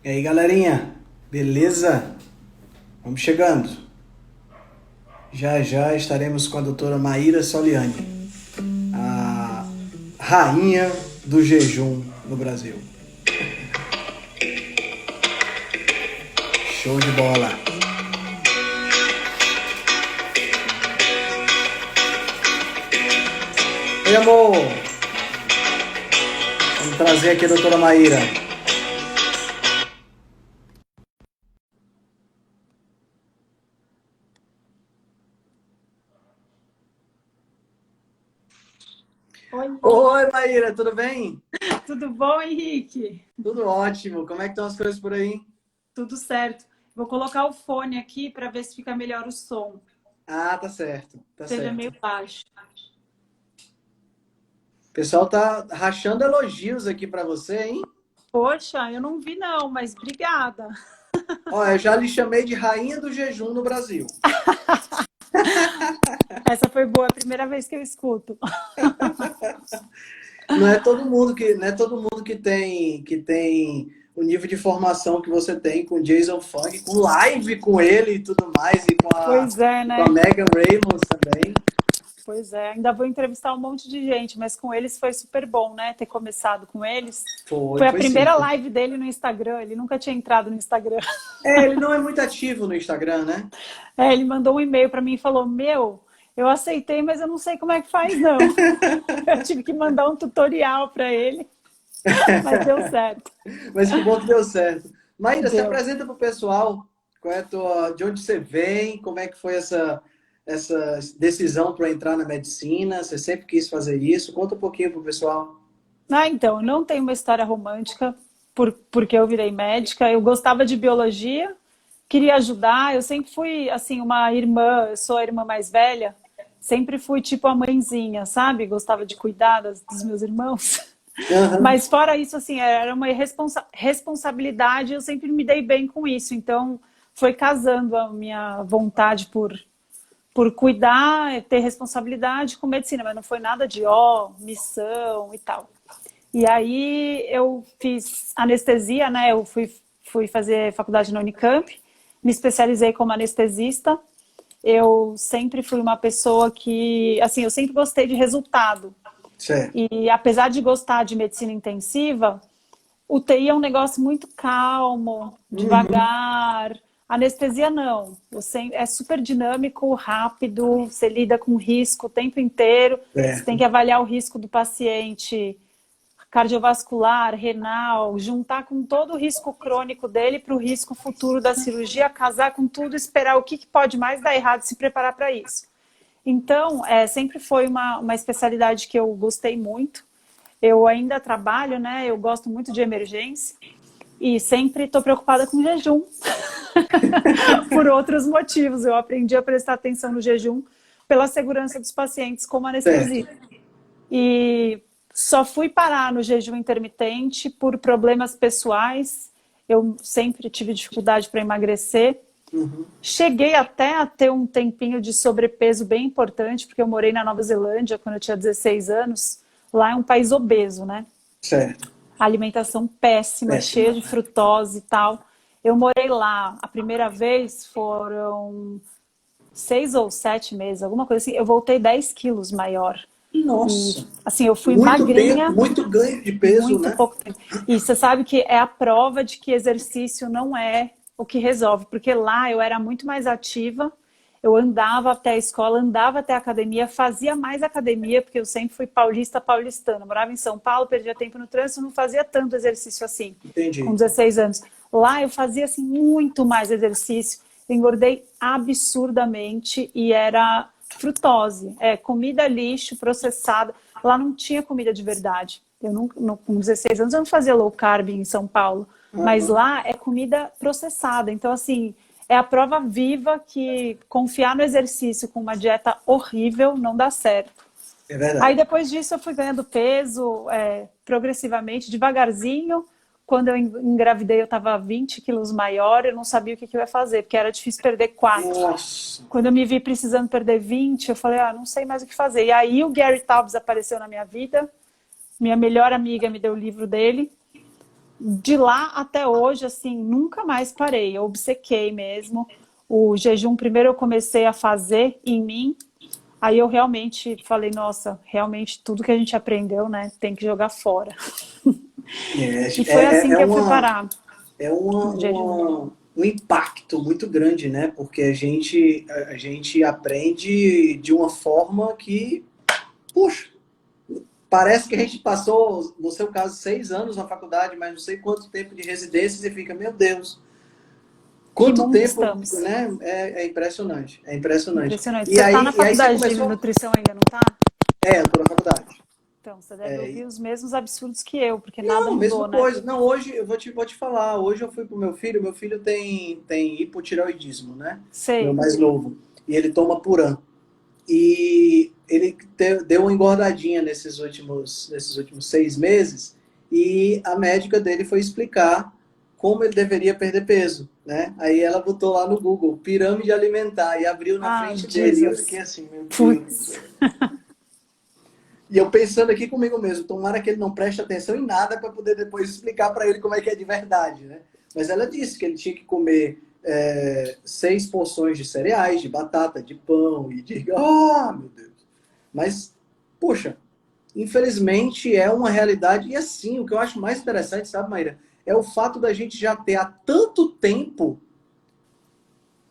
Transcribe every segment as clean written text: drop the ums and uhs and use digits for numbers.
E aí, galerinha? Beleza? Vamos chegando. Já já estaremos com a doutora Maíra Soliani, a rainha do jejum no Brasil. Show de bola. Oi, amor. Vamos trazer aqui a doutora Maíra. Oi, Oi, Maíra, tudo bem? tudo bom, Henrique? Tudo ótimo. Como é que estão as coisas por aí? Tudo certo. Vou colocar o fone aqui para ver se fica melhor o som. Ah, tá certo, tá Seja meio certo. baixo. O pessoal tá rachando elogios aqui pra você, hein? Poxa, eu não vi não, mas obrigada. Ó, eu já lhe chamei de rainha do jejum no Brasil. Essa foi boa, é a primeira vez que eu escuto. Não é todo mundo que tem o nível de formação que você tem com o Jason Fung, com live com ele e tudo mais, e com a, Pois é, e com a né? Megan Ramos também. Pois é, ainda vou entrevistar um monte de gente, mas com eles foi super bom, né? Ter começado com eles. Foi a Foi sim. primeira live dele no Instagram, ele nunca tinha entrado no Instagram. É, ele não é muito ativo no Instagram, né? É, ele mandou um e-mail para mim e falou: Meu, eu aceitei, mas eu não sei como é que faz, não. Eu tive que mandar um tutorial para ele. Mas deu certo. Mas que bom que deu certo. Maíra, se Deu. apresenta pro pessoal. Qual é a de onde você vem? Como é que foi essa decisão para entrar na medicina? Você sempre quis fazer isso? Conta um pouquinho pro pessoal. Ah, então, eu não tenho uma história romântica porque eu virei médica. Eu gostava de biologia, queria ajudar. Eu sempre fui, assim, uma irmã, eu sou a irmã mais velha. Sempre fui tipo a mãezinha, sabe? Gostava de cuidar dos meus irmãos. Aham. Mas fora isso, assim, era uma responsabilidade. Eu sempre me dei bem com isso. Então, foi casando a minha vontade por cuidar, ter responsabilidade com medicina, mas não foi nada de missão e tal. E aí eu fiz anestesia, né? Fui fazer faculdade na Unicamp, me especializei como anestesista. Eu sempre fui uma pessoa que, assim, eu sempre gostei de resultado. Certo. E apesar de gostar de medicina intensiva, o TI é um negócio muito calmo, Uhum. devagar. Anestesia não. Você é super dinâmico, rápido, você lida com risco o tempo inteiro. Você tem Certo. que avaliar o risco do paciente cardiovascular, renal, juntar com todo o risco crônico dele para o risco futuro da cirurgia, casar com tudo, esperar o que pode mais dar errado e se preparar para isso. Então, sempre foi uma especialidade que eu gostei muito. Eu ainda trabalho, né? Eu gosto muito de emergência e sempre estou preocupada com jejum. Por outros motivos. Eu aprendi a prestar atenção no jejum pela segurança dos pacientes como Certo. anestesia. E só fui parar no jejum intermitente por problemas pessoais. Eu sempre tive dificuldade para emagrecer. Uhum. Cheguei até a ter um tempinho de sobrepeso bem importante, porque eu morei na Nova Zelândia quando eu tinha 16 anos. Lá é um país obeso, né? Certo. Alimentação péssima, cheia Péssima. de frutose e tal. Eu morei lá, a primeira vez foram 6 ou 7 meses, alguma coisa assim. Eu voltei 10 quilos maior. E, Nossa. assim, eu fui Muito tempo, magrinha, muito ganho de peso, muito né? pouco tempo. E você sabe que é a prova de que exercício não é o que resolve, porque lá eu era muito mais ativa, eu andava até a escola, andava até a academia, fazia mais academia, porque eu sempre fui paulistana, morava em São Paulo, perdia tempo no trânsito, não fazia tanto exercício assim, com Entendi. 16 anos. Lá eu fazia assim muito mais exercício, engordei absurdamente e era frutose, comida lixo, processada. Lá não tinha comida de verdade. Eu com 16 anos eu não fazia low carb em São Paulo, mas Aham. lá é comida processada. Então, assim, é a prova viva que confiar no exercício com uma dieta horrível não dá certo. É Aí verdade. depois disso eu fui ganhando peso progressivamente, devagarzinho. Quando eu engravidei eu estava 20 quilos maior, eu não sabia o que eu ia fazer, porque era difícil perder 4. Nossa. Quando eu me vi precisando perder 20, eu falei, não sei mais o que fazer. E aí o Gary Taubes apareceu na minha vida, minha melhor amiga me deu o livro dele, de lá até hoje, assim, nunca mais parei. Eu obcequei mesmo. O jejum, primeiro eu comecei a fazer em mim. Aí eu realmente falei, nossa, realmente tudo que a gente aprendeu, né, tem que jogar fora. E foi assim que eu fui parar é no jejum. um impacto muito grande, né? Porque a gente aprende de uma forma que, puxa, parece que a gente passou, no seu caso, 6 anos na faculdade, mas não sei quanto tempo de residência, e fica, meu Deus, Que quanto mundo tempo, estamos. né? É impressionante, é impressionante. Impressionante. Você tá na E aí você faculdade de começou? nutrição ainda, não tá? Eu tô na faculdade. Então, você deve É, ouvir os mesmos absurdos que eu, porque nada não, mudou, mesma né? coisa. Não, hoje eu vou te falar. Hoje eu fui pro meu filho tem hipotireoidismo, né? Meu Sei. mais novo. E ele toma Puran. E ele deu uma engordadinha nesses últimos 6 meses. E a médica dele foi explicar como ele deveria perder peso, né? Aí ela botou lá no Google, pirâmide alimentar, e abriu na Ah, frente dele. E eu fiquei Jesus. assim, meu Deus do Putz. céu. E eu pensando aqui comigo mesmo, tomara que ele não preste atenção em nada para poder depois explicar para ele como é que é de verdade, né? Mas ela disse que ele tinha que comer 6 porções de cereais, de batata, de pão e de... Oh, meu Deus! Mas, poxa, infelizmente é uma realidade. E assim, o que eu acho mais interessante, sabe, Maíra? É o fato da gente já ter há tanto tempo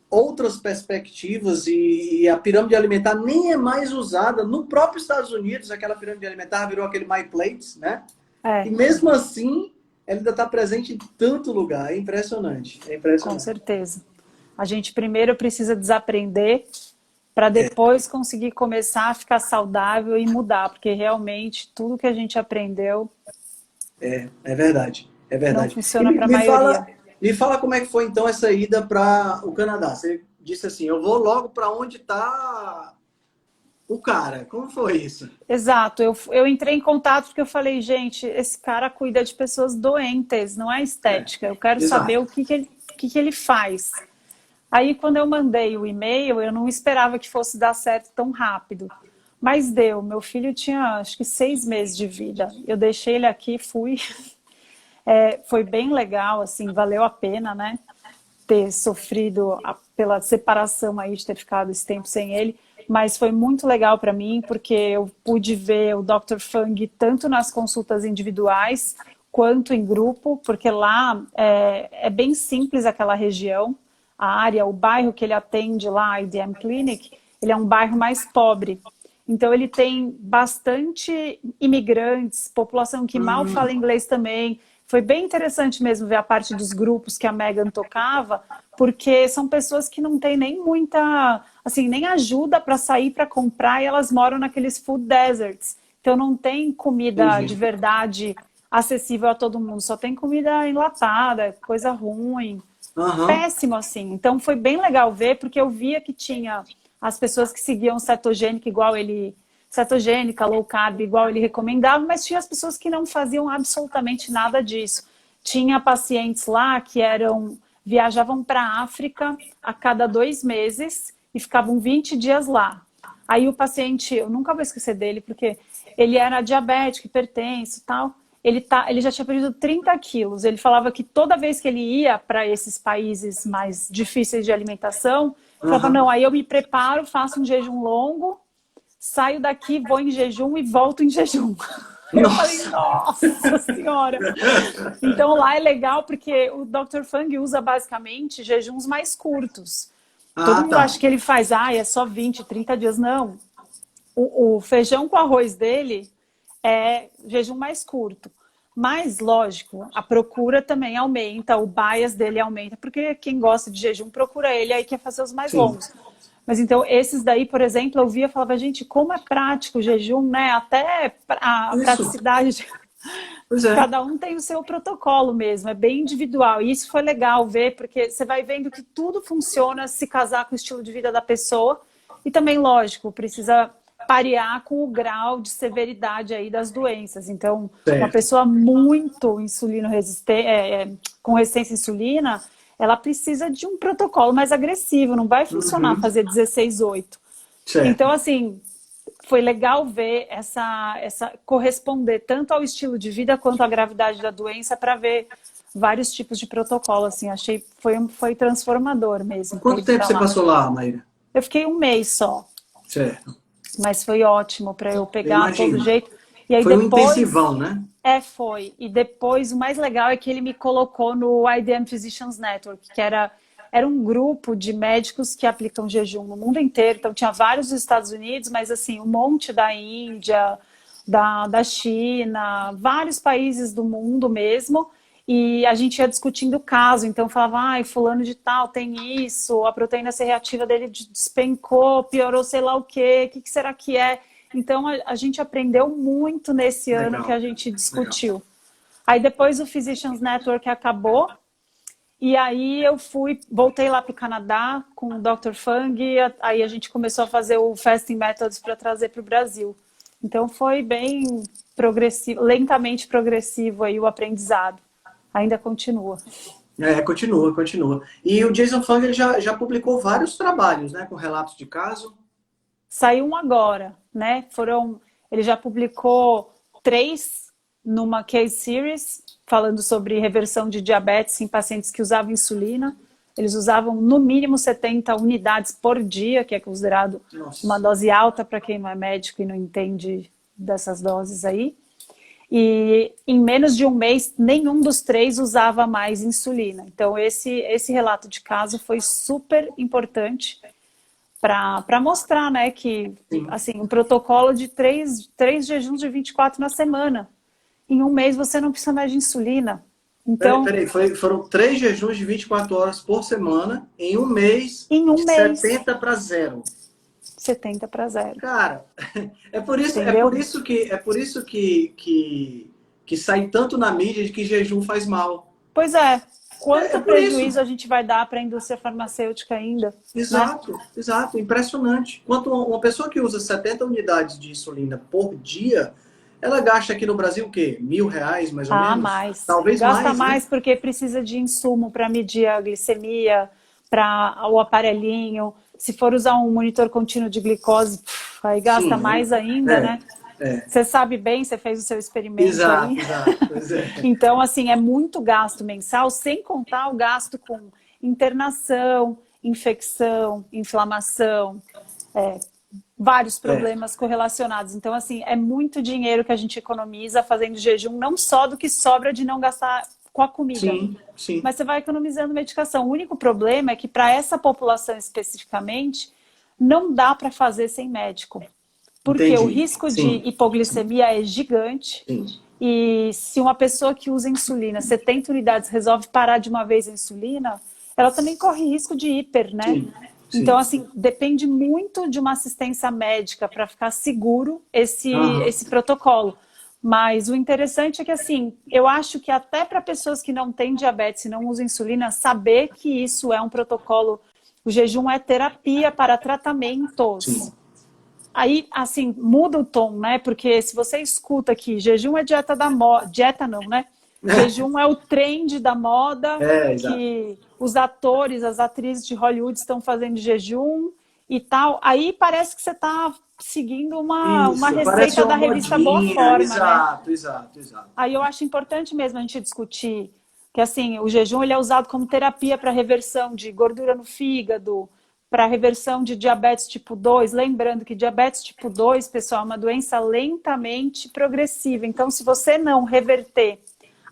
outras perspectivas e a pirâmide alimentar nem é mais usada. No próprio Estados Unidos, aquela pirâmide alimentar virou aquele My Plates, né? E É, mesmo assim, ela ainda está presente em tanto lugar. É impressionante. É com impressionante. certeza. A gente primeiro precisa desaprender para depois conseguir começar a ficar saudável e mudar, porque realmente tudo que a gente aprendeu É verdade. É não verdade. E funciona para a maioria. me fala como é que foi então essa ida para o Canadá. Você disse assim, eu vou logo para onde está o cara. Como foi isso? Exato, eu entrei em contato porque eu falei, gente, esse cara cuida de pessoas doentes, não é É, estética. Eu quero saber exato. o que ele faz. Aí, quando eu mandei o e-mail, eu não esperava que fosse dar certo tão rápido. Mas deu. Meu filho tinha, acho que 6 meses de vida. Eu deixei ele aqui, fui. Foi bem legal, assim, valeu a pena, né? Ter sofrido pela separação aí, de ter ficado esse tempo sem ele. Mas foi muito legal para mim, porque eu pude ver o Dr. Fung tanto nas consultas individuais quanto em grupo, porque lá é bem simples aquela região, a área, o bairro que ele atende lá, a IDM Clinic, ele é um bairro mais pobre. Então ele tem bastante imigrantes, população que mal fala inglês também. Foi bem interessante mesmo ver a parte dos grupos que a Megan tocava, porque são pessoas que não têm nem muita, assim, nem ajuda para sair para comprar e elas moram naqueles food deserts. Então não tem comida de Entendi. verdade acessível a todo mundo, só tem comida enlatada, coisa ruim, Aham. péssimo assim. Então foi bem legal ver, porque eu via que tinha as pessoas que seguiam cetogênica igual ele, cetogênica, low carb igual ele recomendava, mas tinha as pessoas que não faziam absolutamente nada disso. Tinha pacientes lá que viajavam para a África a cada 2 meses e ficavam 20 dias lá. Aí o paciente, eu nunca vou esquecer dele, porque ele era diabético, hipertenso e tal. Ele já tinha perdido 30 quilos. Ele falava que toda vez que ele ia para esses países mais difíceis de alimentação, falava, Aham. não, aí eu me preparo, faço um jejum longo, saio daqui, vou em jejum e volto em jejum. Eu falei, Nossa. nossa senhora! Então lá é legal porque o Dr. Fung usa basicamente jejuns mais curtos. Todo Ah, mundo tá. acha que ele faz, é só 20, 30 dias. Não. O feijão com arroz dele é jejum mais curto. Mas, lógico, a procura também aumenta, o bias dele aumenta, porque quem gosta de jejum procura ele, aí quer fazer os mais Sim. longos. Mas então, esses daí, por exemplo, eu via e falava, gente, como é prático o jejum, né? Até a Isso. praticidade Pois é. cada um tem o seu protocolo mesmo, é bem individual. E isso foi legal ver, porque você vai vendo que tudo funciona se casar com o estilo de vida da pessoa. E também, lógico, precisa parear com o grau de severidade aí das doenças. Então, uma Certo. pessoa muito insulino resistente, com resistência à insulina, ela precisa de um protocolo mais agressivo, não vai funcionar Uhum. fazer 16/8. Certo. Então, assim, foi legal ver essa corresponder tanto ao estilo de vida quanto à gravidade da doença para ver vários tipos de protocolo, assim, achei foi transformador mesmo. Quanto tempo você passou lá, Maíra? Eu fiquei um mês só. Certo. Mas foi ótimo para eu pegar todo jeito. E aí foi depois, um intensivão, né? Foi. E depois, o mais legal é que ele me colocou no IDM Physicians Network, que era um grupo de médicos que aplicam jejum no mundo inteiro. Então, tinha vários dos Estados Unidos, mas assim, um monte da Índia, da China, vários países do mundo mesmo. E a gente ia discutindo o caso, então falava, ai, fulano de tal tem isso, a proteína C reativa dele despencou, piorou sei lá o quê, o que será que é? Então a gente aprendeu muito nesse ano que a gente discutiu. Legal. Aí depois o Physicians Network acabou, e aí eu voltei lá para o Canadá com o Dr. Fung, aí a gente começou a fazer o Fasting Methods para trazer para o Brasil. Então foi bem progressivo, lentamente progressivo aí o aprendizado. Ainda continua. Continua. E o Jason Fung ele já publicou vários trabalhos, né, com relatos de caso. Saiu um agora, né? Ele já publicou 3 numa case series, falando sobre reversão de diabetes em pacientes que usavam insulina. Eles usavam no mínimo 70 unidades por dia, que é considerado uma dose alta para quem não é médico e não entende dessas doses aí. E em menos de um mês, nenhum dos 3 usava mais insulina. Então, esse relato de caso foi super importante para mostrar, né, que assim, um protocolo de 3 jejuns de 24 na semana. Em um mês, você não precisa mais de insulina. Então, foram 3 jejuns de 24 horas por semana, em um mês, 70 para 0. 70 para 0. Cara, é por isso que sai tanto na mídia de que jejum faz mal. Pois é. Quanto prejuízo a gente vai dar para a indústria farmacêutica ainda? Exato, né? Exato. Impressionante. Quanto uma pessoa que usa 70 unidades de insulina por dia, ela gasta aqui no Brasil o quê? R$1.000, mais ou menos? Mais. Talvez gasta mais, né? Porque precisa de insumo para medir a glicemia, para o aparelhinho. Se for usar um monitor contínuo de glicose, aí gasta mais ainda, né? Você sabe bem, você fez o seu experimento aí. Exato. Pois é. Então, assim, é muito gasto mensal, sem contar o gasto com internação, infecção, inflamação, vários problemas correlacionados. Então, assim, é muito dinheiro que a gente economiza fazendo jejum, não só do que sobra de não gastar com a comida. Sim. Mas você vai economizando medicação. O único problema é que para essa população especificamente, não dá para fazer sem médico. Porque o risco de hipoglicemia é gigante. E se uma pessoa que usa insulina, 70 unidades, resolve parar de uma vez a insulina, ela também corre risco de hiper, né? Então, assim, depende muito de uma assistência médica para ficar seguro esse protocolo. Mas o interessante é que, assim, eu acho que até para pessoas que não têm diabetes e não usam insulina, saber que isso é um protocolo, o jejum é terapia para tratamentos. Aí, assim, muda o tom, né? Porque se você escuta que jejum é dieta da moda, dieta não, né? Jejum é o trend da moda, que os atores, as atrizes de Hollywood estão fazendo jejum e tal. Aí parece que você está seguindo uma receita da revista Boa Forma, exato, né? Exato. Aí eu acho importante mesmo a gente discutir que, assim, o jejum ele é usado como terapia para reversão de gordura no fígado, para reversão de diabetes tipo 2, lembrando que diabetes tipo 2, pessoal, é uma doença lentamente progressiva. Então, se você não reverter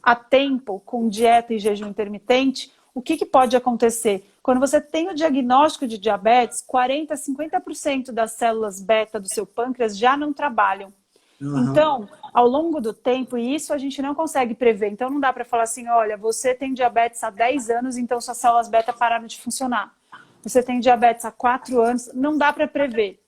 a tempo com dieta e jejum intermitente, o que pode acontecer? Quando você tem o diagnóstico de diabetes, 40% a 50% das células beta do seu pâncreas já não trabalham. Então, ao longo do tempo, e isso a gente não consegue prever, então não dá para falar assim, olha, você tem diabetes há 10 anos, então suas células beta pararam de funcionar. Você tem diabetes há 4 anos, não dá para prever.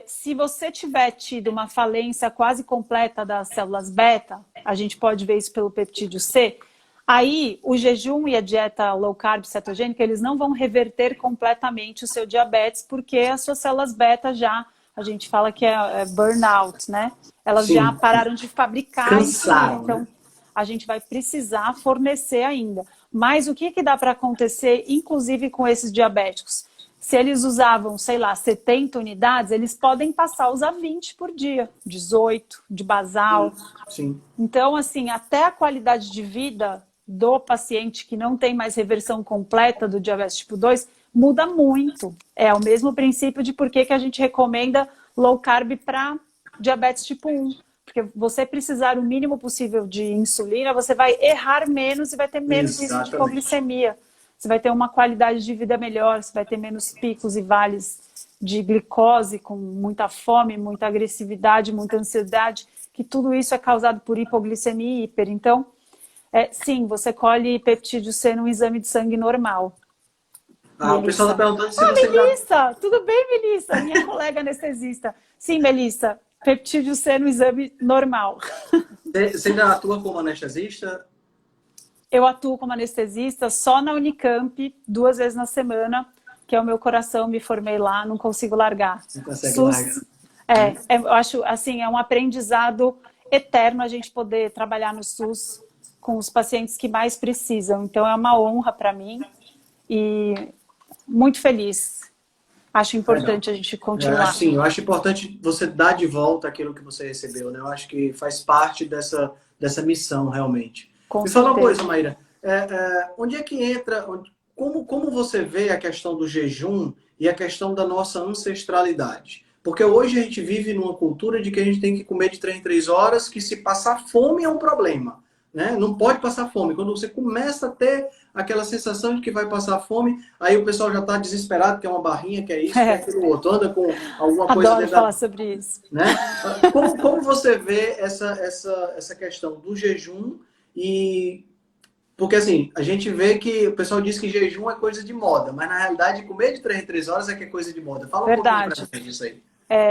Se você tiver tido uma falência quase completa das células beta, a gente pode ver isso pelo peptídeo C, aí o jejum e a dieta low carb cetogênica, eles não vão reverter completamente o seu diabetes, porque as suas células beta já, a gente fala que é burnout, né? Elas já pararam de fabricar. Cansaram, então, a gente vai precisar fornecer ainda. Mas o que dá para acontecer, inclusive com esses diabéticos? Se eles usavam, sei lá, 70 unidades, eles podem passar a usar 20 por dia, 18 de basal. Sim. Então, assim, até a qualidade de vida do paciente que não tem mais reversão completa do diabetes tipo 2 muda muito. É o mesmo princípio de por que a gente recomenda low carb para diabetes tipo 1. Porque você precisar o mínimo possível de insulina, você vai errar menos e vai ter menos risco de Exatamente. hipoglicemia. Você vai ter uma qualidade de vida melhor, você vai ter menos picos e vales de glicose, com muita fome, muita agressividade, muita ansiedade, que tudo isso é causado por hipoglicemia e hiper. Então, sim, você colhe peptídeo C num exame de sangue normal. Ah, o pessoal está Melissa. perguntando se Ah, você já. Melissa! Tudo bem, Melissa? Minha colega anestesista. Sim, Melissa. Peptídeo C no exame normal. Você ainda atua como anestesista? Eu atuo como anestesista só na Unicamp, 2 vezes na semana, que é o meu coração, me formei lá, não consigo largar. Não consegue largar. SUS, eu acho assim, é um aprendizado eterno a gente poder trabalhar no SUS com os pacientes que mais precisam. Então é uma honra para mim e muito feliz. Acho Legal. importante a gente Eu acho, continuar. sim, eu acho importante você dar de volta aquilo que você recebeu, né? Eu acho que faz parte dessa missão, realmente. Com Me fala uma coisa, certeza. Maíra. Onde é que entra, como você vê a questão do jejum e a questão da nossa ancestralidade? Porque hoje a gente vive numa cultura de que a gente tem que comer de 3 em 3 horas, que se passar fome é um problema, né? Não pode passar fome. Quando você começa a ter aquela sensação de que vai passar fome, aí o pessoal já está desesperado, quer uma barrinha, quer isso, quer aquilo outro, anda com alguma coisa Adoro dentro da... falar sobre isso. Né? Como você vê essa questão do jejum e... Porque assim, a gente vê que o pessoal diz que jejum é coisa de moda, mas na realidade comer de 3 em 3 horas é que é coisa de moda. Fala um pouquinho pra Verdade. gente disso aí.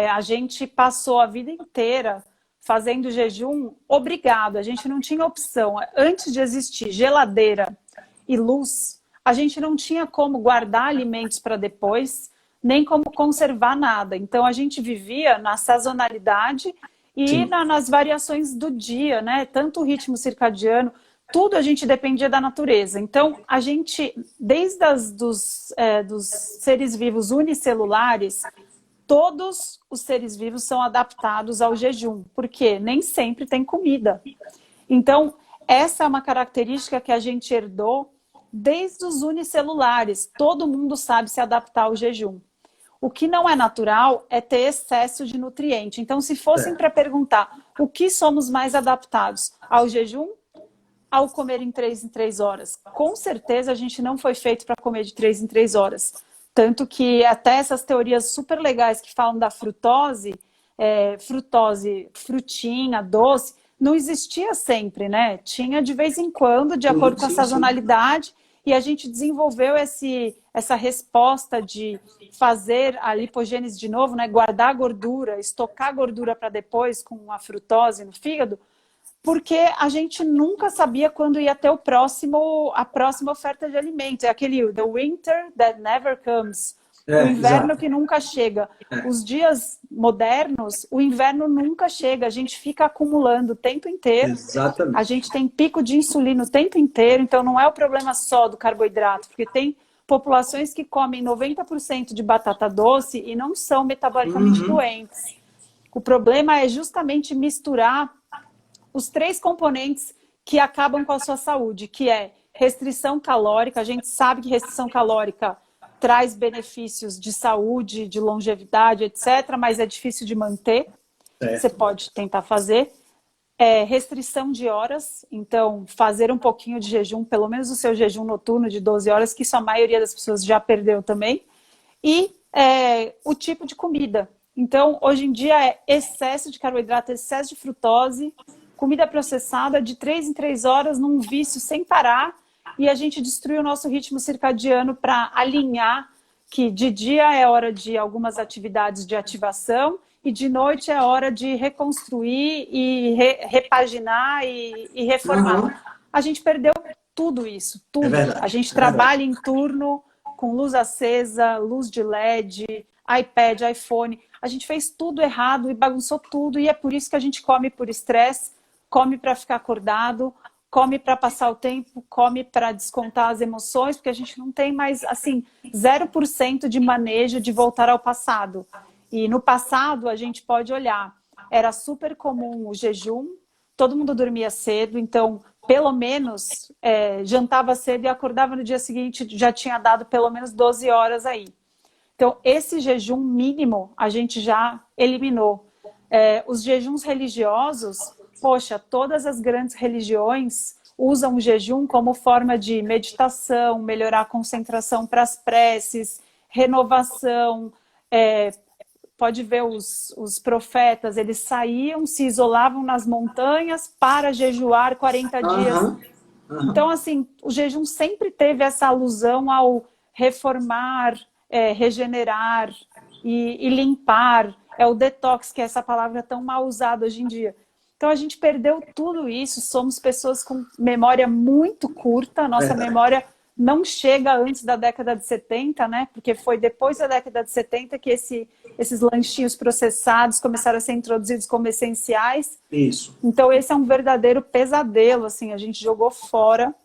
A gente passou a vida inteira fazendo jejum obrigado, a gente não tinha opção. Antes de existir geladeira e luz, a gente não tinha como guardar alimentos para depois, nem como conservar nada. Então a gente vivia na sazonalidade e Sim. nas variações do dia, né? Tanto o ritmo circadiano, tudo a gente dependia da natureza. Então a gente, desde dos seres vivos unicelulares, todos os seres vivos são adaptados ao jejum, porque nem sempre tem comida. Então, essa é uma característica que a gente herdou desde os unicelulares. Todo mundo sabe se adaptar ao jejum. O que não é natural é ter excesso de nutriente. Então, se fossem para perguntar o que somos mais adaptados, ao jejum, ao comer em 3 em 3 horas? Com certeza a gente não foi feito para comer de 3 em 3 horas. Tanto que até essas teorias super legais que falam da frutose, frutinha, doce, não existia sempre, né? Tinha de vez em quando, de acordo com a Sim, sim. sazonalidade, e a gente desenvolveu essa resposta de fazer a lipogênese de novo, né? Guardar gordura, estocar gordura para depois com a frutose no fígado, porque a gente nunca sabia quando ia ter a próxima oferta de alimentos. É aquele the winter that never comes. O inverno Exato. que nunca chega. Os dias modernos, o inverno nunca chega. A gente fica acumulando o tempo inteiro. A Exatamente. gente tem pico de insulina o tempo inteiro. Então não é o problema só do carboidrato, porque tem populações que comem 90% de batata doce e não são metabolicamente Uhum. doentes. O problema é justamente misturar os 3 componentes que acabam com a sua saúde, que é restrição calórica. A gente sabe que restrição calórica traz benefícios de saúde, de longevidade, etc., mas é difícil de manter. Você pode tentar fazer. Restrição de horas, então fazer um pouquinho de jejum, pelo menos o seu jejum noturno de 12 horas, que isso a maioria das pessoas já perdeu também. E o tipo de comida. Então, hoje em dia é excesso de carboidrato, excesso de frutose, comida processada de 3 em 3 horas num vício sem parar, e a gente destrui o nosso ritmo circadiano para alinhar que de dia é hora de algumas atividades de ativação e de noite é hora de reconstruir e repaginar e reformar. Uhum. A gente perdeu tudo isso, É tudo. A verdade. gente É verdade. trabalha em turno com luz acesa, luz de LED, iPad, iPhone. A gente fez tudo errado e bagunçou tudo, e é por isso que a gente come por estresse, come para ficar acordado, come para passar o tempo, come para descontar as emoções, porque a gente não tem mais, assim, 0% de manejo de voltar ao passado. E no passado, a gente pode olhar, era super comum o jejum, todo mundo dormia cedo, então, pelo menos, jantava cedo e acordava no dia seguinte, já tinha dado pelo menos 12 horas aí. Então, esse jejum mínimo, a gente já eliminou. Os jejuns religiosos, poxa, todas as grandes religiões usam o jejum como forma de meditação, melhorar a concentração para as preces, renovação. Pode ver os profetas, eles saíam, se isolavam nas montanhas para jejuar 40 dias. Então, assim, o jejum sempre teve essa alusão ao reformar, regenerar e limpar. É o detox, que é essa palavra tão mal usada hoje em dia. Então a gente perdeu tudo isso, somos pessoas com memória muito curta, nossa memória não chega antes da década de 70, né? Porque foi depois da década de 70 que esses lanchinhos processados começaram a ser introduzidos como essenciais. Isso. Então esse é um verdadeiro pesadelo, assim, a gente jogou fora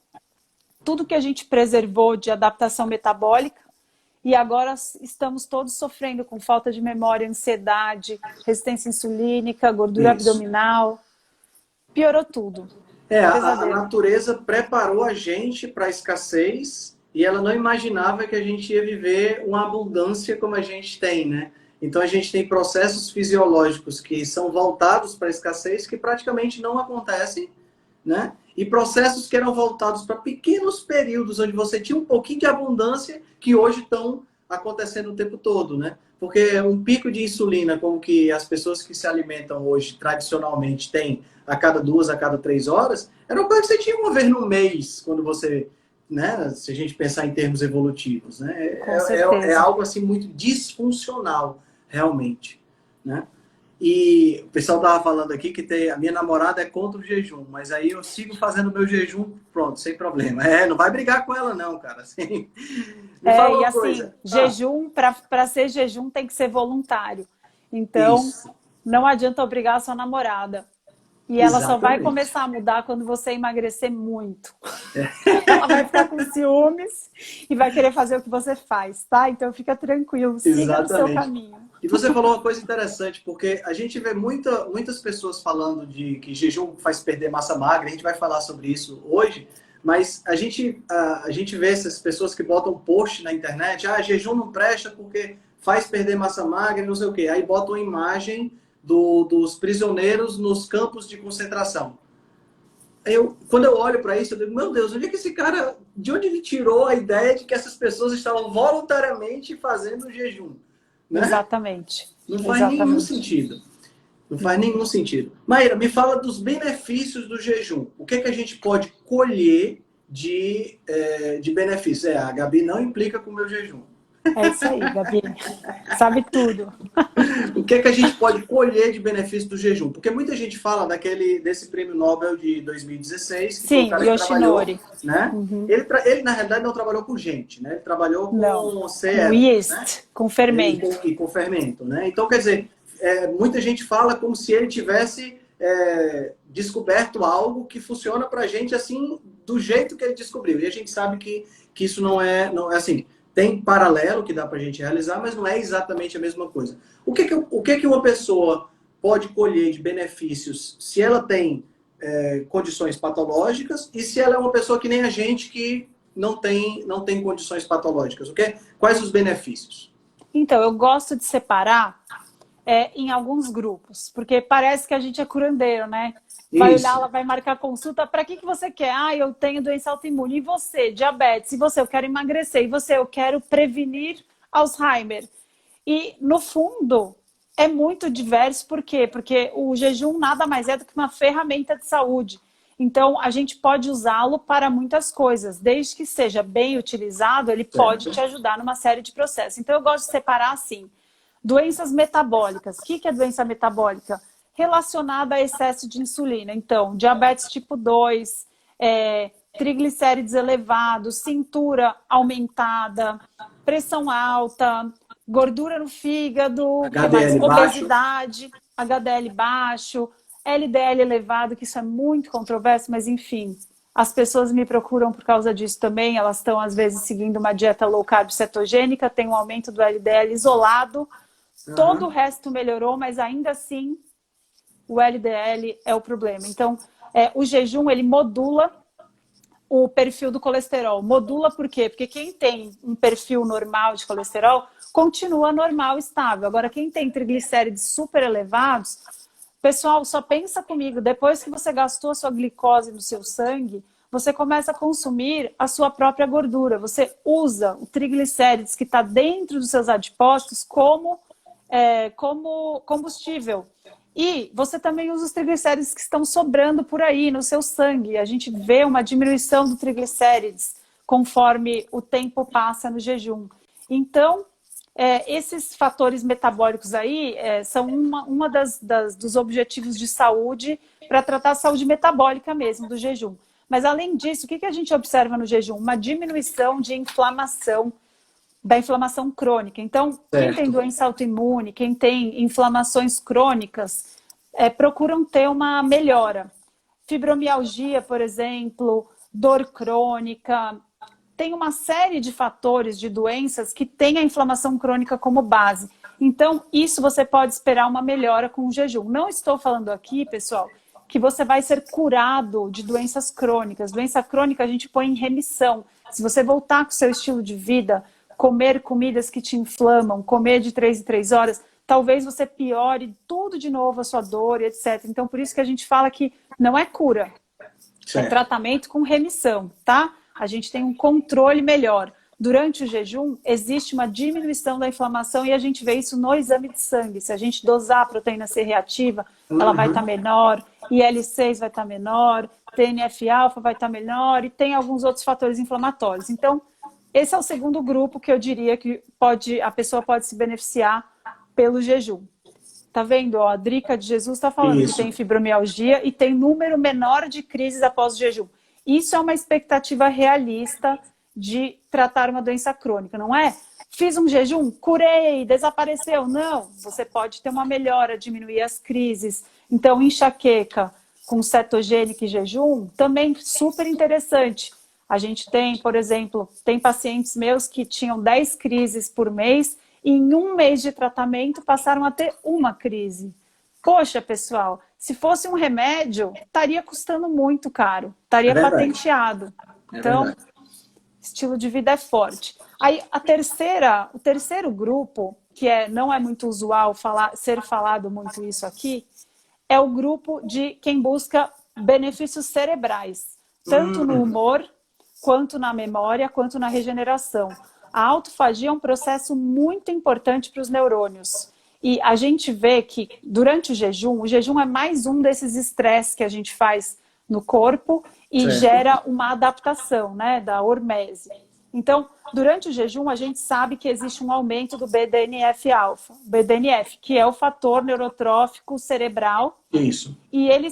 tudo que a gente preservou de adaptação metabólica. E agora estamos todos sofrendo com falta de memória, ansiedade, resistência insulínica, gordura abdominal. Piorou tudo. A natureza preparou a gente para a escassez e ela não imaginava que a gente ia viver uma abundância como a gente tem, né? Então a gente tem processos fisiológicos que são voltados para a escassez que praticamente não acontecem, né? E processos que eram voltados para pequenos períodos onde você tinha um pouquinho de abundância que hoje estão acontecendo o tempo todo, né? Porque um pico de insulina, como que as pessoas que se alimentam hoje tradicionalmente têm a cada 2, a cada 3 horas, era uma coisa que você tinha uma vez no mês, quando você, né? Se a gente pensar em termos evolutivos, né? É algo assim muito disfuncional, realmente, né? E o pessoal estava falando aqui que a minha namorada é contra o jejum, mas aí eu sigo fazendo o meu jejum, pronto, sem problema. Não vai brigar com ela não, cara. Assim, me fala uma coisa. Jejum, para ser jejum tem que ser voluntário. Então, não adianta obrigar a sua namorada. E ela só vai começar a mudar quando você emagrecer muito. Ela vai ficar com ciúmes e vai querer fazer o que você faz, tá? Então fica tranquilo, siga no seu caminho. E você falou uma coisa interessante, porque a gente vê muitas pessoas falando de que jejum faz perder massa magra, a gente vai falar sobre isso hoje, mas a gente vê essas pessoas que botam post na internet, jejum não presta porque faz perder massa magra e não sei o quê. Aí botam a imagem dos prisioneiros nos campos de concentração. Quando eu olho para isso, eu digo, meu Deus, de onde ele tirou a ideia de que essas pessoas estavam voluntariamente fazendo jejum? Né? Exatamente. Não faz nenhum sentido. Não faz nenhum sentido. Maíra, me fala dos benefícios do jejum. O que a gente pode colher de benefícios? A Gabi não implica com o meu jejum. É isso aí, Gabi. Sabe tudo. O que a gente pode colher de benefício do jejum? Porque muita gente fala desse prêmio Nobel de 2016. Que sim, o Yoshinori. Né? Ele, na realidade, não trabalhou com gente, né? Ele trabalhou com yeast, né? Com fermento. E com fermento, né? Então, quer dizer, muita gente fala como se ele tivesse descoberto algo que funciona pra gente assim, do jeito que ele descobriu. E a gente sabe que isso não é assim. Tem paralelo que dá para a gente realizar, mas não é exatamente a mesma coisa. O que uma pessoa pode colher de benefícios se ela tem condições patológicas e se ela é uma pessoa que nem a gente que não tem condições patológicas? Quais os benefícios? Então, eu gosto de separar em alguns grupos, porque parece que a gente é curandeiro, né? Vai olhar, ela vai marcar consulta. Para que você quer? Eu tenho doença autoimune. E você, diabetes? E você, eu quero emagrecer. E você, eu quero prevenir Alzheimer. E, no fundo, é muito diverso. Por quê? Porque o jejum nada mais é do que uma ferramenta de saúde. Então, a gente pode usá-lo para muitas coisas. Desde que seja bem utilizado, ele pode te ajudar numa série de processos. Então, eu gosto de separar assim. Doenças metabólicas. O que é doença metabólica? Relacionada a excesso de insulina. Então, diabetes tipo 2, triglicéridos elevados, cintura aumentada, pressão alta, gordura no fígado, obesidade, HDL baixo, LDL elevado, que isso é muito controverso, mas enfim, As pessoas me procuram por causa disso também, elas estão às vezes seguindo uma dieta low carb cetogênica, tem um aumento do LDL isolado, todo o resto melhorou, mas ainda assim o LDL é o problema. Então, o jejum, ele modula o perfil do colesterol. Modula por quê? Porque quem tem um perfil normal de colesterol continua normal, estável. Agora, quem tem triglicérides super elevados, pessoal, só pensa comigo, depois que você gastou a sua glicose no seu sangue, você começa a consumir a sua própria gordura. Você usa o triglicérides que está dentro dos seus adipócitos como combustível. E você também usa os triglicérides que estão sobrando por aí no seu sangue. A gente vê uma diminuição do triglicérides conforme o tempo passa no jejum. Então, esses fatores metabólicos aí são uma dos objetivos de saúde para tratar a saúde metabólica mesmo do jejum. Mas além disso, o que a gente observa no jejum? Uma diminuição de inflamação, da inflamação crônica. Então, quem tem doença autoimune, quem tem inflamações crônicas, procuram ter uma melhora. Fibromialgia, por exemplo, dor crônica. Tem uma série de fatores de doenças que têm a inflamação crônica como base. Então, isso você pode esperar uma melhora com o jejum. Não estou falando aqui, pessoal, que você vai ser curado de doenças crônicas. Doença crônica a gente põe em remissão. Se você voltar com o seu estilo de vida, comer comidas que te inflamam, comer de 3 em 3 horas, talvez você piore tudo de novo, a sua dor, etc. Então, por isso que a gente fala que não é cura, é tratamento com remissão, tá? A gente tem um controle melhor. Durante o jejum, existe uma diminuição da inflamação e a gente vê isso no exame de sangue. Se a gente dosar a proteína C reativa, ela vai estar menor, IL-6 vai estar menor, TNF-alfa vai estar menor e tem alguns outros fatores inflamatórios. Então, esse é o segundo grupo que eu diria que a pessoa pode se beneficiar pelo jejum. Tá vendo? Ó, a Drica de Jesus está falando que tem fibromialgia e tem número menor de crises após o jejum. Isso é uma expectativa realista de tratar uma doença crônica, não é? Fiz um jejum, curei, desapareceu. Não, você pode ter uma melhora, diminuir as crises. Então, enxaqueca com cetogênica e jejum, também super interessante. A gente tem, por exemplo, tem pacientes meus que tinham 10 crises por mês e em um mês de tratamento passaram a ter uma crise. Poxa, pessoal, se fosse um remédio, estaria custando muito caro, estaria patenteado. Então, estilo de vida é forte. Aí, o terceiro grupo, que não é muito usual ser falado muito isso aqui, é o grupo de quem busca benefícios cerebrais, tanto no humor, quanto na memória, quanto na regeneração. A autofagia é um processo muito importante para os neurônios. E a gente vê que durante o jejum é mais um desses estresses que a gente faz no corpo e gera uma adaptação, né, da hormese. Então, durante o jejum, a gente sabe que existe um aumento do BDNF-alfa, BDNF, que é o fator neurotrófico cerebral. Isso. E ele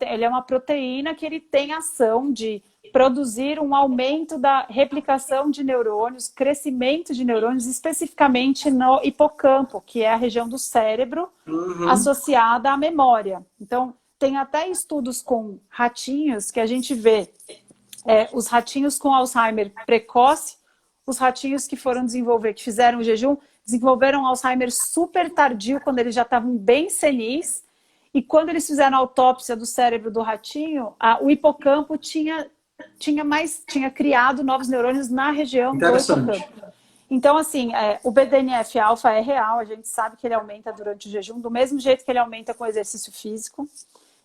ele é uma proteína que ele tem ação de produzir um aumento da replicação de neurônios, crescimento de neurônios, especificamente no hipocampo, que é a região do cérebro associada à memória. Então, tem até estudos com ratinhos que a gente vê os ratinhos com Alzheimer precoce, os ratinhos que foram que fizeram o jejum, desenvolveram Alzheimer super tardio, quando eles já estavam bem senis, e quando eles fizeram a autópsia do cérebro do ratinho, o hipocampo tinha criado novos neurônios na região do hipocampo. Então, assim, o BDNF-alfa é real, a gente sabe que ele aumenta durante o jejum, do mesmo jeito que ele aumenta com exercício físico.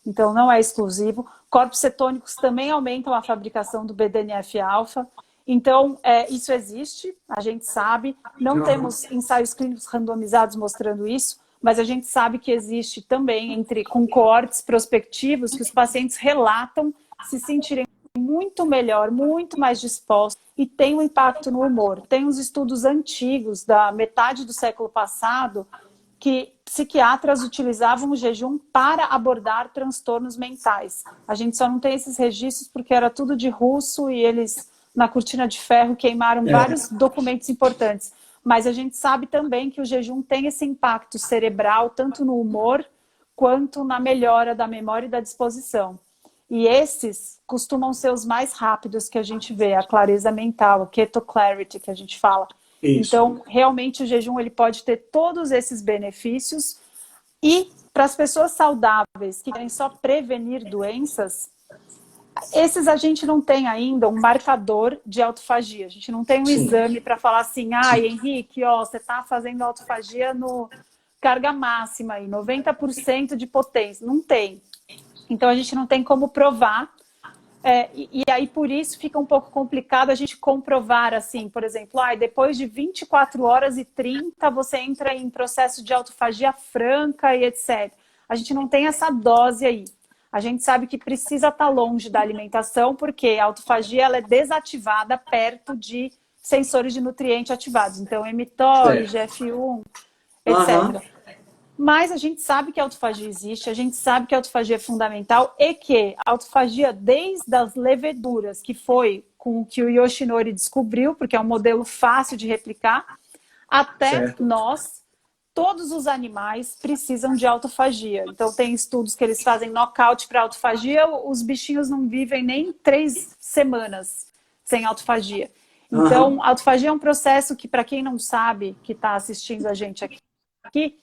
Então, não é exclusivo. Corpos cetônicos também aumentam a fabricação do BDNF-alfa. Então, isso existe, a gente sabe. Não temos ensaios clínicos randomizados mostrando isso, mas a gente sabe que existe também, com coortes prospectivos, que os pacientes relatam se sentirem muito melhor, muito mais dispostos e tem um impacto no humor. Tem uns estudos antigos, da metade do século passado, que psiquiatras utilizavam o jejum para abordar transtornos mentais. A gente só não tem esses registros porque era tudo de russo e eles, na cortina de ferro, queimaram vários documentos importantes. Mas a gente sabe também que o jejum tem esse impacto cerebral, tanto no humor, quanto na melhora da memória e da disposição. E esses costumam ser os mais rápidos que a gente vê, a clareza mental, o keto clarity que a gente fala. Isso. Então, realmente o jejum ele pode ter todos esses benefícios. E para as pessoas saudáveis que querem só prevenir doenças, esses a gente não tem ainda um marcador de autofagia. A gente não tem um Sim. exame para falar assim, Henrique, ó, você está fazendo autofagia no carga máxima aí, 90% de potência. Não tem. Então a gente não tem como provar. E aí por isso fica um pouco complicado a gente comprovar assim, por exemplo, depois de 24 horas e 30 você entra em processo de autofagia franca e etc. A gente não tem essa dose aí. A gente sabe que precisa estar longe da alimentação, porque a autofagia ela é desativada perto de sensores de nutriente ativados. Então, mTOR, IGF-1, etc. Mas a gente sabe que a autofagia existe, a gente sabe que a autofagia é fundamental e que a autofagia, desde as leveduras, que foi com o que o Yoshinori descobriu, porque é um modelo fácil de replicar, até nós, todos os animais precisam de autofagia. Então, tem estudos que eles fazem knockout para autofagia, os bichinhos não vivem nem 3 semanas sem autofagia. Então, a autofagia é um processo que, para quem não sabe, que está assistindo a gente aqui,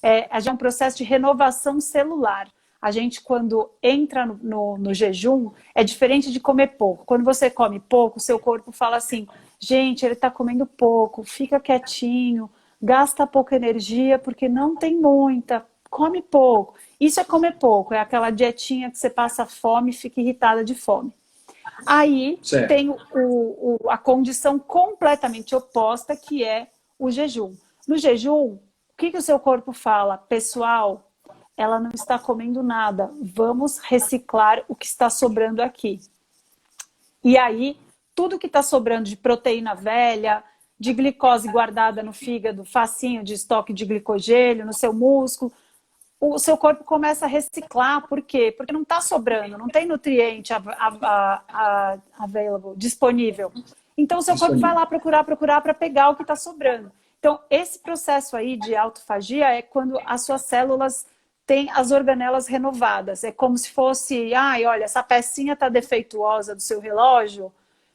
é um processo de renovação celular. A gente, quando entra no jejum, é diferente de comer pouco. Quando você come pouco, seu corpo fala assim, gente, ele está comendo pouco, fica quietinho, gasta pouca energia porque não tem muita, come pouco. Isso é comer pouco, é aquela dietinha que você passa fome e fica irritada de fome. Aí tem a condição completamente oposta, que é o jejum. No jejum, o que o seu corpo fala? Pessoal, ela não está comendo nada, vamos reciclar o que está sobrando aqui. E aí, tudo que está sobrando de proteína velha, de glicose guardada no fígado, facinho de estoque de glicogênio, no seu músculo, o seu corpo começa a reciclar. Por quê? Porque não está sobrando, não tem nutriente available, disponível. Então, o seu corpo vai lá procurar para pegar o que está sobrando. Então, esse processo aí de autofagia é quando as suas células têm as organelas renovadas. É como se fosse, olha, essa pecinha está defeituosa do seu relógio,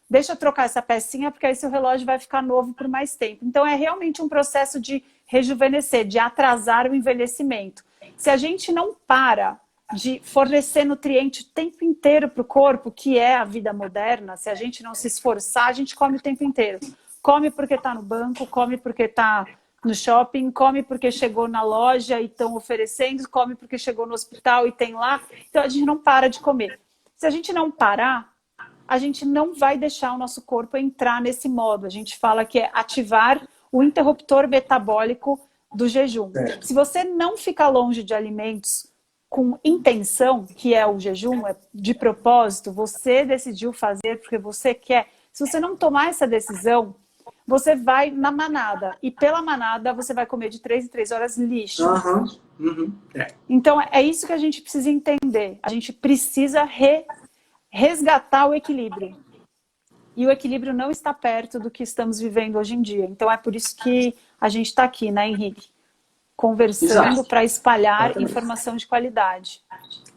deixa eu trocar essa pecinha, porque aí seu relógio vai ficar novo por mais tempo. Então, é realmente um processo de rejuvenescer, de atrasar o envelhecimento. Se a gente não para de fornecer nutriente o tempo inteiro para o corpo, que é a vida moderna, se a gente não se esforçar, a gente come o tempo inteiro. Come porque está no banco, come porque está no shopping, come porque chegou na loja e estão oferecendo, come porque chegou no hospital e tem lá. Então, a gente não para de comer. Se a gente não parar, a gente não vai deixar o nosso corpo entrar nesse modo. A gente fala que é ativar o interruptor metabólico do jejum. Se você não ficar longe de alimentos com intenção, que é o jejum, é de propósito, você decidiu fazer porque você quer. Se você não tomar essa decisão, você vai na manada. E pela manada, você vai comer de 3 em 3 horas lixo. Então, é isso que a gente precisa entender. A gente precisa resgatar o equilíbrio. E o equilíbrio não está perto do que estamos vivendo hoje em dia. Então, é por isso que a gente está aqui, né, Henrique? Conversando para espalhar informação de qualidade.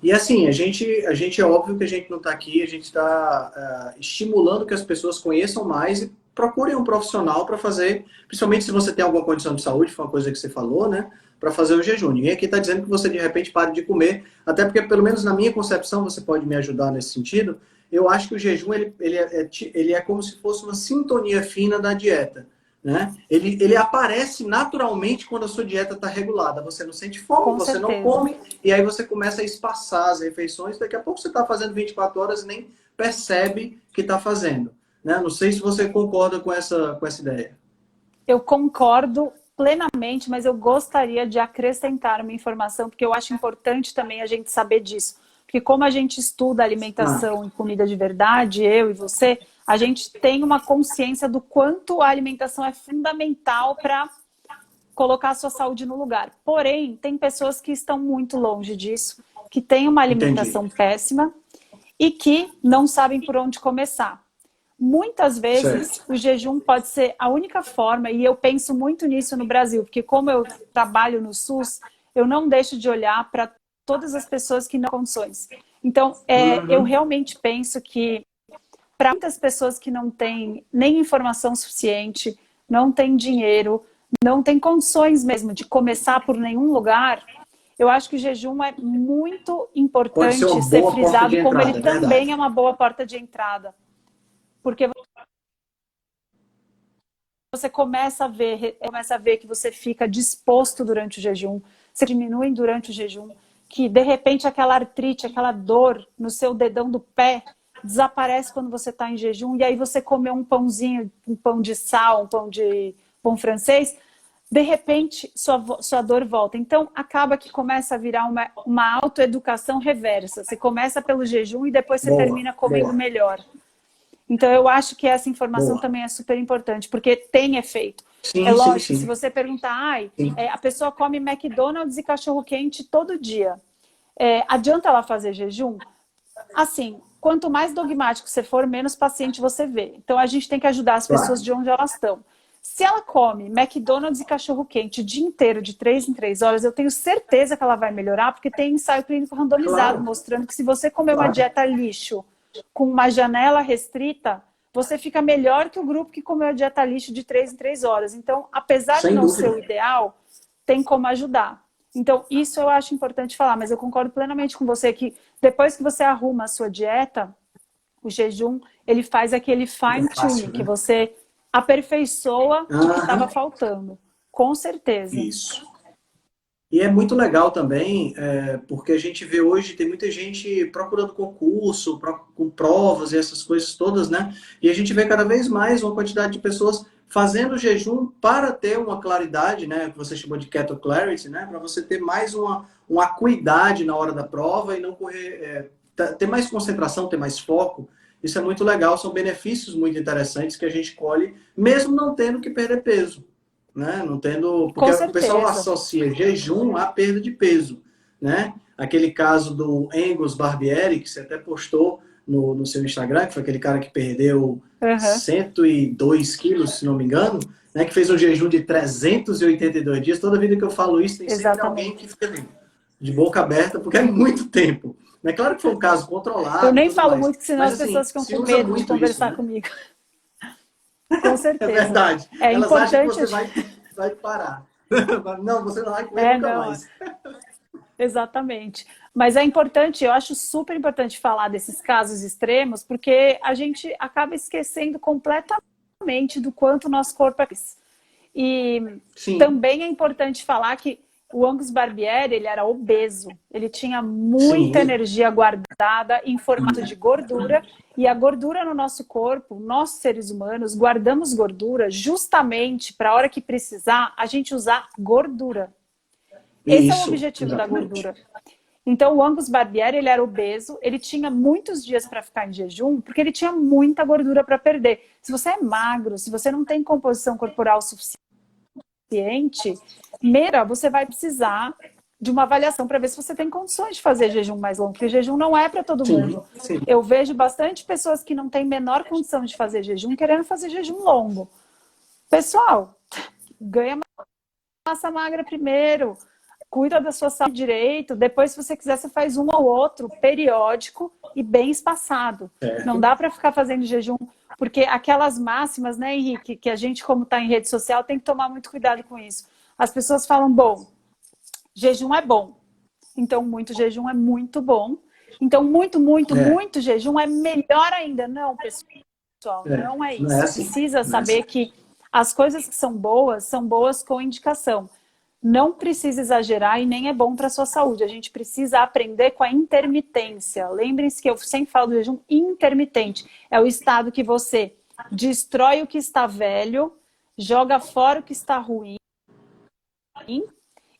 E assim, a gente é óbvio que a gente não está aqui, a gente está estimulando que as pessoas conheçam mais e procurem um profissional para fazer, principalmente se você tem alguma condição de saúde, foi uma coisa que você falou, né? Para fazer o jejum. Ninguém aqui está dizendo que você de repente pare de comer, até porque, pelo menos na minha concepção, você pode me ajudar nesse sentido. Eu acho que o jejum ele é como se fosse uma sintonia fina da dieta. Né? Ele aparece naturalmente quando a sua dieta está regulada. Você não sente fome, você não come, e aí você começa a espaçar as refeições. Daqui a pouco você está fazendo 24 horas e nem percebe que está fazendo. Né? Não sei se você concorda com essa ideia. Eu concordo plenamente, mas eu gostaria de acrescentar uma informação, porque eu acho importante também a gente saber disso. Porque como a gente estuda alimentação e comida de verdade, eu e você, a gente tem uma consciência do quanto a alimentação é fundamental para colocar a sua saúde no lugar. Porém, tem pessoas que estão muito longe disso, que têm uma alimentação péssima e que não sabem por onde começar. Muitas vezes o jejum pode ser a única forma, e eu penso muito nisso no Brasil, porque como eu trabalho no SUS, eu não deixo de olhar para todas as pessoas que não têm condições. Então, eu realmente penso que para muitas pessoas que não têm nem informação suficiente, não têm dinheiro, não têm condições mesmo de começar por nenhum lugar, eu acho que o jejum é muito Pode ser importante uma ser boa porta de frisado como ele entrada, é também verdade. é uma boa porta de entrada. Porque você começa a ver que você fica disposto durante o jejum, você diminui durante o jejum, que de repente aquela artrite, aquela dor no seu dedão do pé desaparece quando você está em jejum, e aí você comeu um pãozinho, um pão de sal, um pão de pão francês, de repente sua dor volta. Então acaba que começa a virar uma autoeducação reversa. Você começa pelo jejum e depois você Boa, termina comendo boa, melhor. Então, eu acho que essa informação boa. também é super importante, porque tem efeito. É Sim, sim, lógico, se sim. você perguntar, Sim. a pessoa come McDonald's e cachorro-quente todo dia. Adianta ela fazer jejum? Assim, quanto mais dogmático você for, menos paciente você vê. Então, a gente tem que ajudar as pessoas Claro. de onde elas estão. Se ela come McDonald's e cachorro-quente o dia inteiro, de 3 em 3 horas, eu tenho certeza que ela vai melhorar, porque tem ensaio clínico randomizado Claro, mostrando que se você comer uma claro. dieta lixo com uma janela restrita, você fica melhor que o grupo que comeu a dieta lixo de 3 em 3 horas. Então, apesar de Sem não ser o dúvida. ideal, tem como ajudar. Então, isso eu acho importante falar, mas eu concordo plenamente com você que depois que você arruma a sua dieta, o jejum, ele faz aquele Fica fine tuning, fácil, que né? você aperfeiçoa o que estava Aham, faltando. Com certeza. isso. E é muito legal também, porque a gente vê hoje, tem muita gente procurando concurso, com provas e essas coisas todas, né? E a gente vê cada vez mais uma quantidade de pessoas fazendo jejum para ter uma claridade, né? Que você chamou de keto clarity, né? Para você ter mais uma acuidade na hora da prova e não correr, ter mais concentração, ter mais foco. Isso é muito legal, são benefícios muito interessantes que a gente colhe, mesmo não tendo que perder peso, né? Não tendo, porque Com o pessoal certeza. associa jejum à perda de peso, né? Aquele caso do Angus Barbieri, que você até postou no seu Instagram, que foi aquele cara que perdeu Uhum. 102 quilos, se não me engano, né? Que fez um jejum de 382 dias. Toda vida que eu falo isso, tem sempre alguém Exatamente. que fica de boca aberta, porque é muito tempo. É claro que foi um caso Eu controlado e nem tudo falo mais, muito, senão mas as assim, pessoas ficam se com usa medo de muito isso, conversar né? comigo. Com É certeza. verdade. É Elas acham que importante. você vai parar. Não, você não vai comer nunca Não, mais. exatamente. Mas é importante, eu acho super importante falar desses casos extremos, porque a gente acaba esquecendo completamente do quanto o nosso corpo é. E Sim, também é importante falar que o Angus Barbieri, ele era obeso, ele tinha muita sim. energia guardada em formato de gordura, e a gordura no nosso corpo, nós seres humanos, guardamos gordura justamente para a hora que precisar, a gente usar gordura. Esse é o Isso, objetivo da exatamente. gordura. Então, o Angus Barbieri, ele era obeso, ele tinha muitos dias para ficar em jejum, porque ele tinha muita gordura para perder. Se você é magro, se você não tem composição corporal suficiente, você vai precisar de uma avaliação para ver se você tem condições de fazer jejum mais longo, porque jejum não é para todo Sim, mundo. sim. Eu vejo bastante pessoas que não têm menor condição de fazer jejum querendo fazer jejum longo. Pessoal, ganha massa magra primeiro, cuida da sua saúde direito, depois, se você quiser, você faz um ou outro, periódico e bem espaçado. Não Certo. dá para ficar fazendo jejum, porque aquelas máximas, né, Henrique, que a gente, como está em rede social, tem que tomar muito cuidado com isso. As pessoas falam, bom, jejum é bom, então muito jejum é muito bom, então muito, muito, É, muito jejum é melhor ainda. Não, pessoal, não é não é isso. assim. Precisa Não é assim. saber que as coisas que são boas com indicação. Não precisa exagerar e nem é bom para a sua saúde. A gente precisa aprender com a intermitência. Lembrem-se que eu sempre falo do jejum intermitente. É o estado que você destrói o que está velho, joga fora o que está ruim.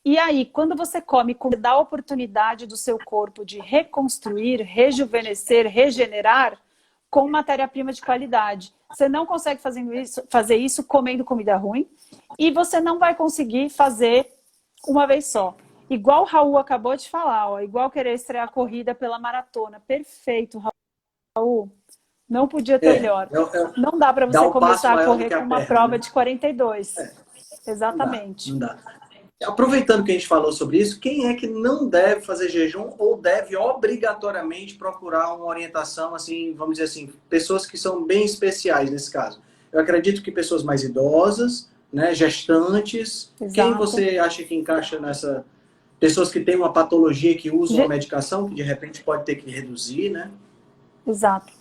E aí, quando você come, dá a oportunidade do seu corpo de reconstruir, rejuvenescer, regenerar com matéria-prima de qualidade. Você não consegue fazer isso comendo comida ruim e você não vai conseguir fazer uma vez só. Igual o Raul acabou de falar, ó, igual querer estrear a corrida pela maratona. Perfeito, Raul. Não podia ter melhor. Não dá para Dá você um passo começar a maior do correr que com a uma perna, prova né? de 42. Não dá, Exatamente. não dá. Aproveitando que a gente falou sobre isso, quem é que não deve fazer jejum ou deve obrigatoriamente procurar uma orientação, assim, vamos dizer assim, pessoas que são bem especiais nesse caso? Eu acredito que pessoas mais idosas, né, gestantes. Quem Exato. você acha que encaixa nessa? Pessoas que têm uma patologia, que usam uma Ge- medicação, que de repente pode ter que reduzir, né? Exato.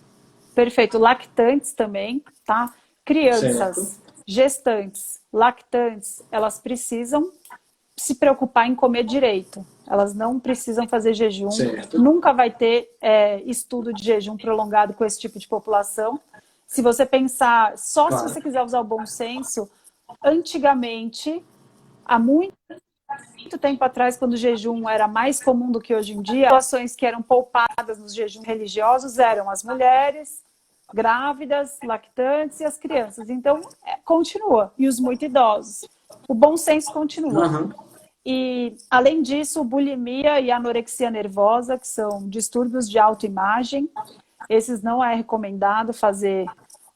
Perfeito. Lactantes também, tá? Certo. Crianças, gestantes, lactantes, elas precisam se preocupar em comer direito. Elas não precisam fazer jejum. Certo. Nunca vai ter estudo de jejum prolongado com esse tipo de população. Se você pensar, só se Claro. você quiser usar o bom senso, antigamente, há muito tempo atrás, quando o jejum era mais comum do que hoje em dia, as populações que eram poupadas nos jejuns religiosos eram as mulheres, grávidas, lactantes e as crianças. Então, continua. E os muito idosos. O bom senso continua. Uhum. E, além disso, bulimia e anorexia nervosa, que são distúrbios de autoimagem, esses não é recomendado fazer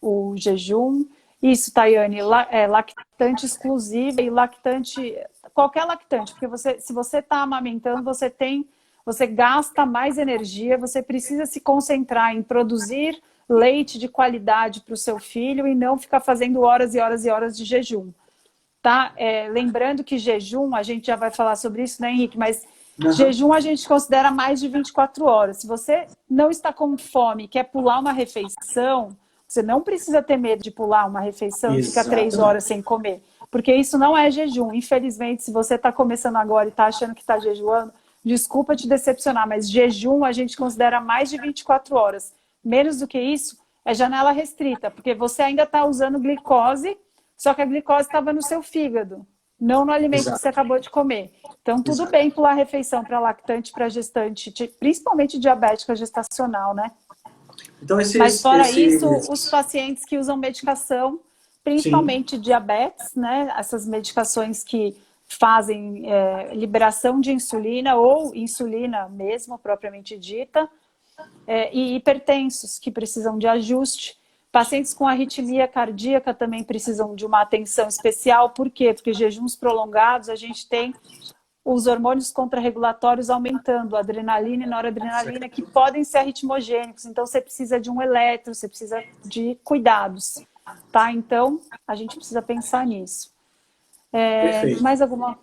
o jejum. Isso, Tayane, lactante exclusiva e lactante, qualquer lactante, porque se você está amamentando, você gasta mais energia, você precisa se concentrar em produzir leite de qualidade para o seu filho e não ficar fazendo horas e horas e horas de jejum. Tá? Lembrando que jejum, a gente já vai falar sobre isso, né, Henrique? Mas Uhum. jejum a gente considera mais de 24 horas. Se você não está com fome, quer pular uma refeição, você não precisa ter medo de pular uma refeição e ficar 3 horas Exatamente. sem comer. Porque isso não é jejum. Infelizmente, se você está começando agora e está achando que está jejuando, desculpa te decepcionar, mas jejum a gente considera mais de 24 horas. Menos do que isso, é janela restrita, porque você ainda está usando glicose, só que a glicose estava no seu fígado, não no alimento que você Exato. acabou de comer. Então, tudo Exato. bem pular a refeição para lactante, para gestante, principalmente diabética gestacional, né? Então, Mas fora isso, esses... os pacientes que usam medicação, Sim. principalmente diabetes, né? Essas medicações que fazem liberação de insulina ou insulina mesmo, propriamente dita, e hipertensos que precisam de ajuste. Pacientes com arritmia cardíaca também precisam de uma atenção especial. Por quê? Porque jejuns prolongados, a gente tem os hormônios contrarregulatórios aumentando, adrenalina e noradrenalina, que Certo. podem ser arritmogênicos. Então, você precisa de um eletro, você precisa de cuidados, tá? Então, a gente precisa pensar nisso. Perfeito. Mais alguma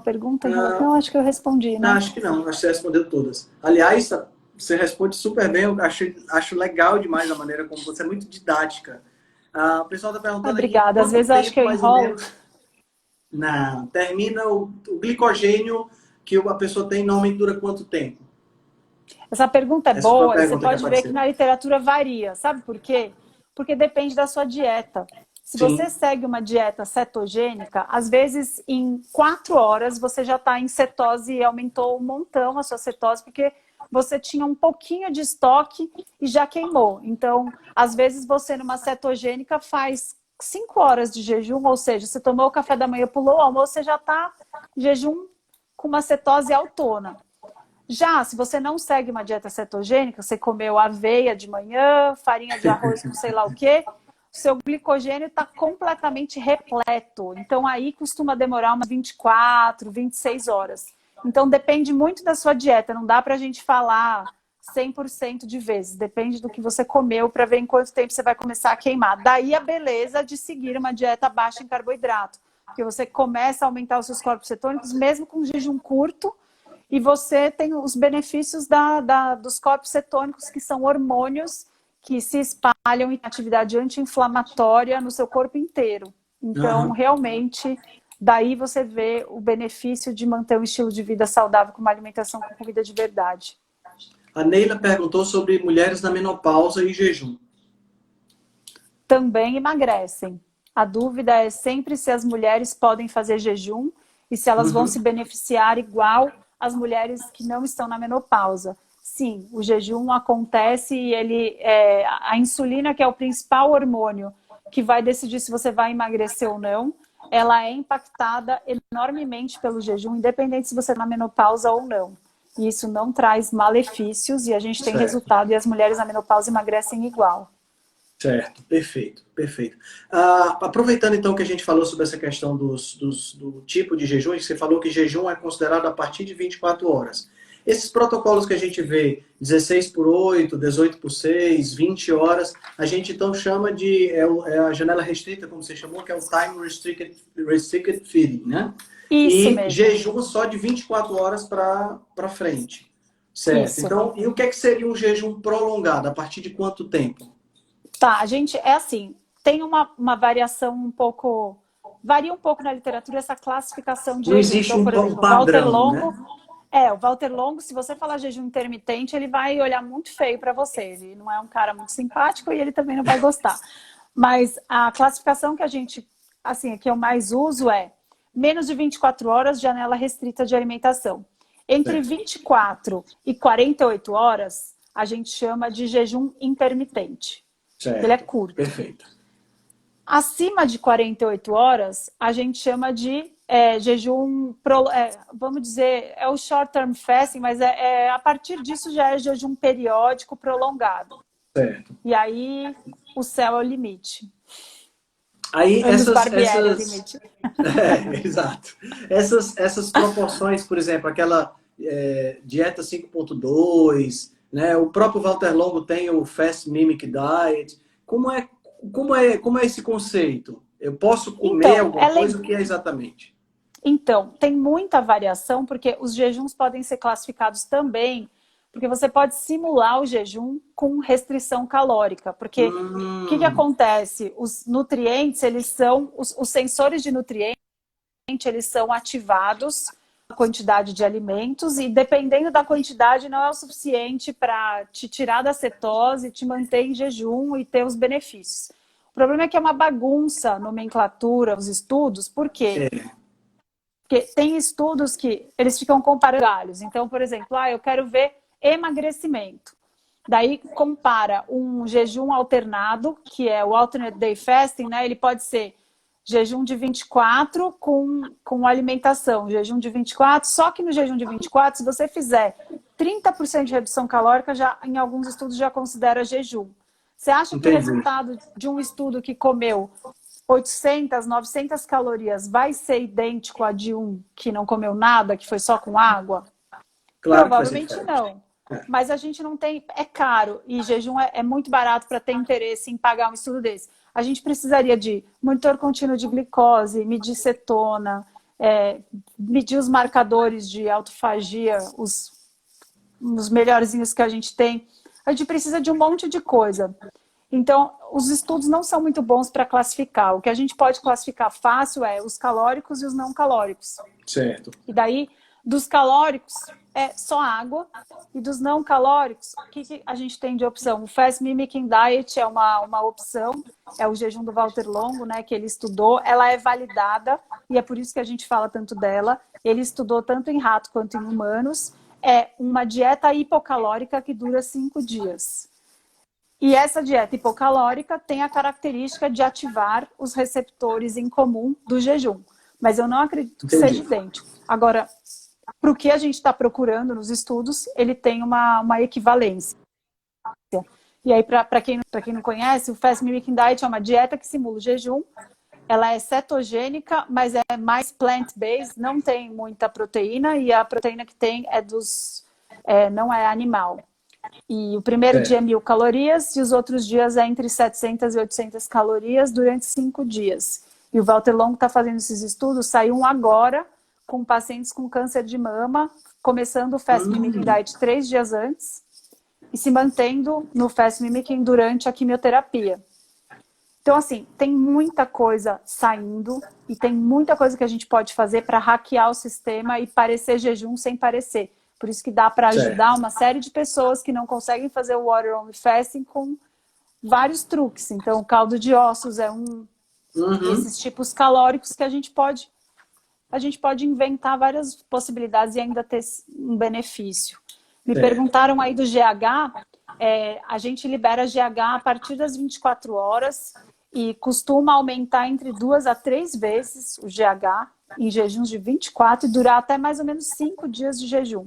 pergunta em relação? Ah, Não, acho que eu respondi, não, né? acho que não. Acho que você respondeu todas. Aliás, você responde super bem. Eu acho legal demais a maneira como você é muito didática. O pessoal está perguntando aqui Obrigada. Às quanto vezes eu acho que tempo, eu mais ou enrolo. menos, termina o glicogênio que a pessoa tem, normalmente dura quanto tempo? Essa pergunta é Essa foi uma boa e você pergunta que pode ver que apareceu. na literatura varia. Sabe por quê? Porque depende da sua dieta. Se você Sim, segue uma dieta cetogênica, às vezes em 4 horas você já está em cetose e aumentou um montão a sua cetose, porque você tinha um pouquinho de estoque e já queimou. Então, às vezes você numa cetogênica faz 5 horas de jejum, ou seja, você tomou o café da manhã, pulou o almoço, você já está em jejum com uma cetose autona. Já, se você não segue uma dieta cetogênica, você comeu aveia de manhã, farinha de arroz com sei lá o quê, seu glicogênio está completamente repleto. Então, aí costuma demorar umas 24, 26 horas. Então, depende muito da sua dieta. Não dá para a gente falar 100% de vezes. Depende do que você comeu para ver em quanto tempo você vai começar a queimar. Daí a beleza de seguir uma dieta baixa em carboidrato. Porque você começa a aumentar os seus corpos cetônicos, mesmo com um jejum curto, e você tem os benefícios dos corpos cetônicos, que são hormônios que se espalham em atividade anti-inflamatória no seu corpo inteiro. Então, aham. realmente, daí você vê o benefício de manter um estilo de vida saudável com uma alimentação com comida de verdade. A Neila perguntou sobre mulheres na menopausa e jejum. Também emagrecem. A dúvida é sempre se as mulheres podem fazer jejum e se elas vão se Uhum. beneficiar igual as mulheres que não estão na menopausa. Sim, o jejum acontece e a insulina, que é o principal hormônio que vai decidir se você vai emagrecer ou não, ela é impactada enormemente pelo jejum, independente se você está na menopausa ou não. E isso não traz malefícios e a gente tem Certo. resultado e as mulheres na menopausa emagrecem igual. Certo, perfeito, perfeito. Aproveitando então que a gente falou sobre essa questão do tipo de jejum, você falou que jejum é considerado a partir de 24 horas. Esses protocolos que a gente vê, 16 por 8, 18 por 6, 20 horas, a gente então chama de, é a janela restrita, como você chamou, que é o Time Restricted Feeding, né? Isso E mesmo. jejum só de 24 horas para frente, certo? Isso. Então, e o que é que seria um jejum prolongado? A partir de quanto tempo? Tá, a gente é assim, tem uma variação um pouco, varia um pouco na literatura essa classificação de Não jejum. existe Então, por um exemplo, Walter padrão, né? Longo, o Walter Longo, se você falar jejum intermitente, ele vai olhar muito feio para você. Ele não é um cara muito simpático e ele também não vai gostar. Mas a classificação que a gente, assim, que eu mais uso é menos de 24 horas, janela restrita de alimentação. Entre 24 e 48 horas, a gente chama de jejum intermitente. Ele é Certo, curto. perfeito. Acima de 48 horas, a gente chama de jejum, vamos dizer, é o short term fasting, mas a partir disso já é jejum periódico prolongado. Certo. E aí o céu é o limite. Aí Anos Barbieri é o limite. Exato. Essas proporções, por exemplo, aquela dieta 5.2, né? O próprio Walter Longo tem o Fast Mimic Diet. Como é esse conceito? Eu posso comer Então, alguma coisa? O que é exatamente? Então, tem muita variação, porque os jejuns podem ser classificados também, porque você pode simular o jejum com restrição calórica. Porque o que acontece? Os nutrientes, eles são, os sensores de nutrientes, eles são ativados a quantidade de alimentos e dependendo da quantidade não é o suficiente para te tirar da cetose, te manter em jejum e ter os benefícios. O problema é que é uma bagunça a nomenclatura, os estudos, por quê? Porque tem estudos que eles ficam comparando galhos. Então, por exemplo, eu quero ver emagrecimento. Daí compara um jejum alternado, que é o alternate day fasting, né? Ele pode ser jejum de 24 com alimentação, jejum de 24, só que no jejum de 24, se você fizer 30% de redução calórica, já em alguns estudos já considera jejum. Você acha que o resultado de um estudo que comeu 800, 900 calorias vai ser idêntico a de um que não comeu nada, que foi só com água? Claro Provavelmente não. Mas a gente não tem, é caro e jejum é muito barato para ter interesse em pagar um estudo desse. A gente precisaria de monitor contínuo de glicose, medir cetona, medir os marcadores de autofagia, os melhorzinhos que a gente tem. A gente precisa de um monte de coisa. Então, os estudos não são muito bons para classificar. O que a gente pode classificar fácil é os calóricos e os não calóricos. Certo. E daí, dos calóricos, é só água. E dos não calóricos, o que a gente tem de opção? O Fast Mimicking Diet é uma opção. É o jejum do Walter Longo, né, que ele estudou. Ela é validada e é por isso que a gente fala tanto dela. Ele estudou tanto em rato quanto em humanos. É uma dieta hipocalórica que dura 5 dias. E essa dieta hipocalórica tem a característica de ativar os receptores em comum do jejum. Mas eu não acredito que seja idêntico. Agora, para o que a gente está procurando nos estudos, ele tem uma equivalência. E aí, para quem não conhece, o Fast Mimicking Diet é uma dieta que simula o jejum. Ela é cetogênica, mas é mais plant-based, não tem muita proteína, e a proteína que tem não é animal. E o primeiro dia é 1.000 calorias e os outros dias é entre 700 e 800 calorias durante 5 dias. E o Walter Longo está fazendo esses estudos, saiu um agora com pacientes com câncer de mama, começando o Fast Mimicking Diet 3 dias antes e se mantendo no Fast Mimicking durante a quimioterapia. Então, assim, tem muita coisa saindo e tem muita coisa que a gente pode fazer para hackear o sistema e parecer jejum sem parecer. Por isso que dá para ajudar uma série de pessoas que não conseguem fazer o water only fasting com vários truques. Então, o caldo de ossos é esses tipos calóricos que a gente pode inventar várias possibilidades e ainda ter um benefício. Me perguntaram aí do GH, a gente libera GH a partir das 24 horas e costuma aumentar entre 2 a 3 vezes o GH em jejuns de 24 e durar até mais ou menos 5 dias de jejum.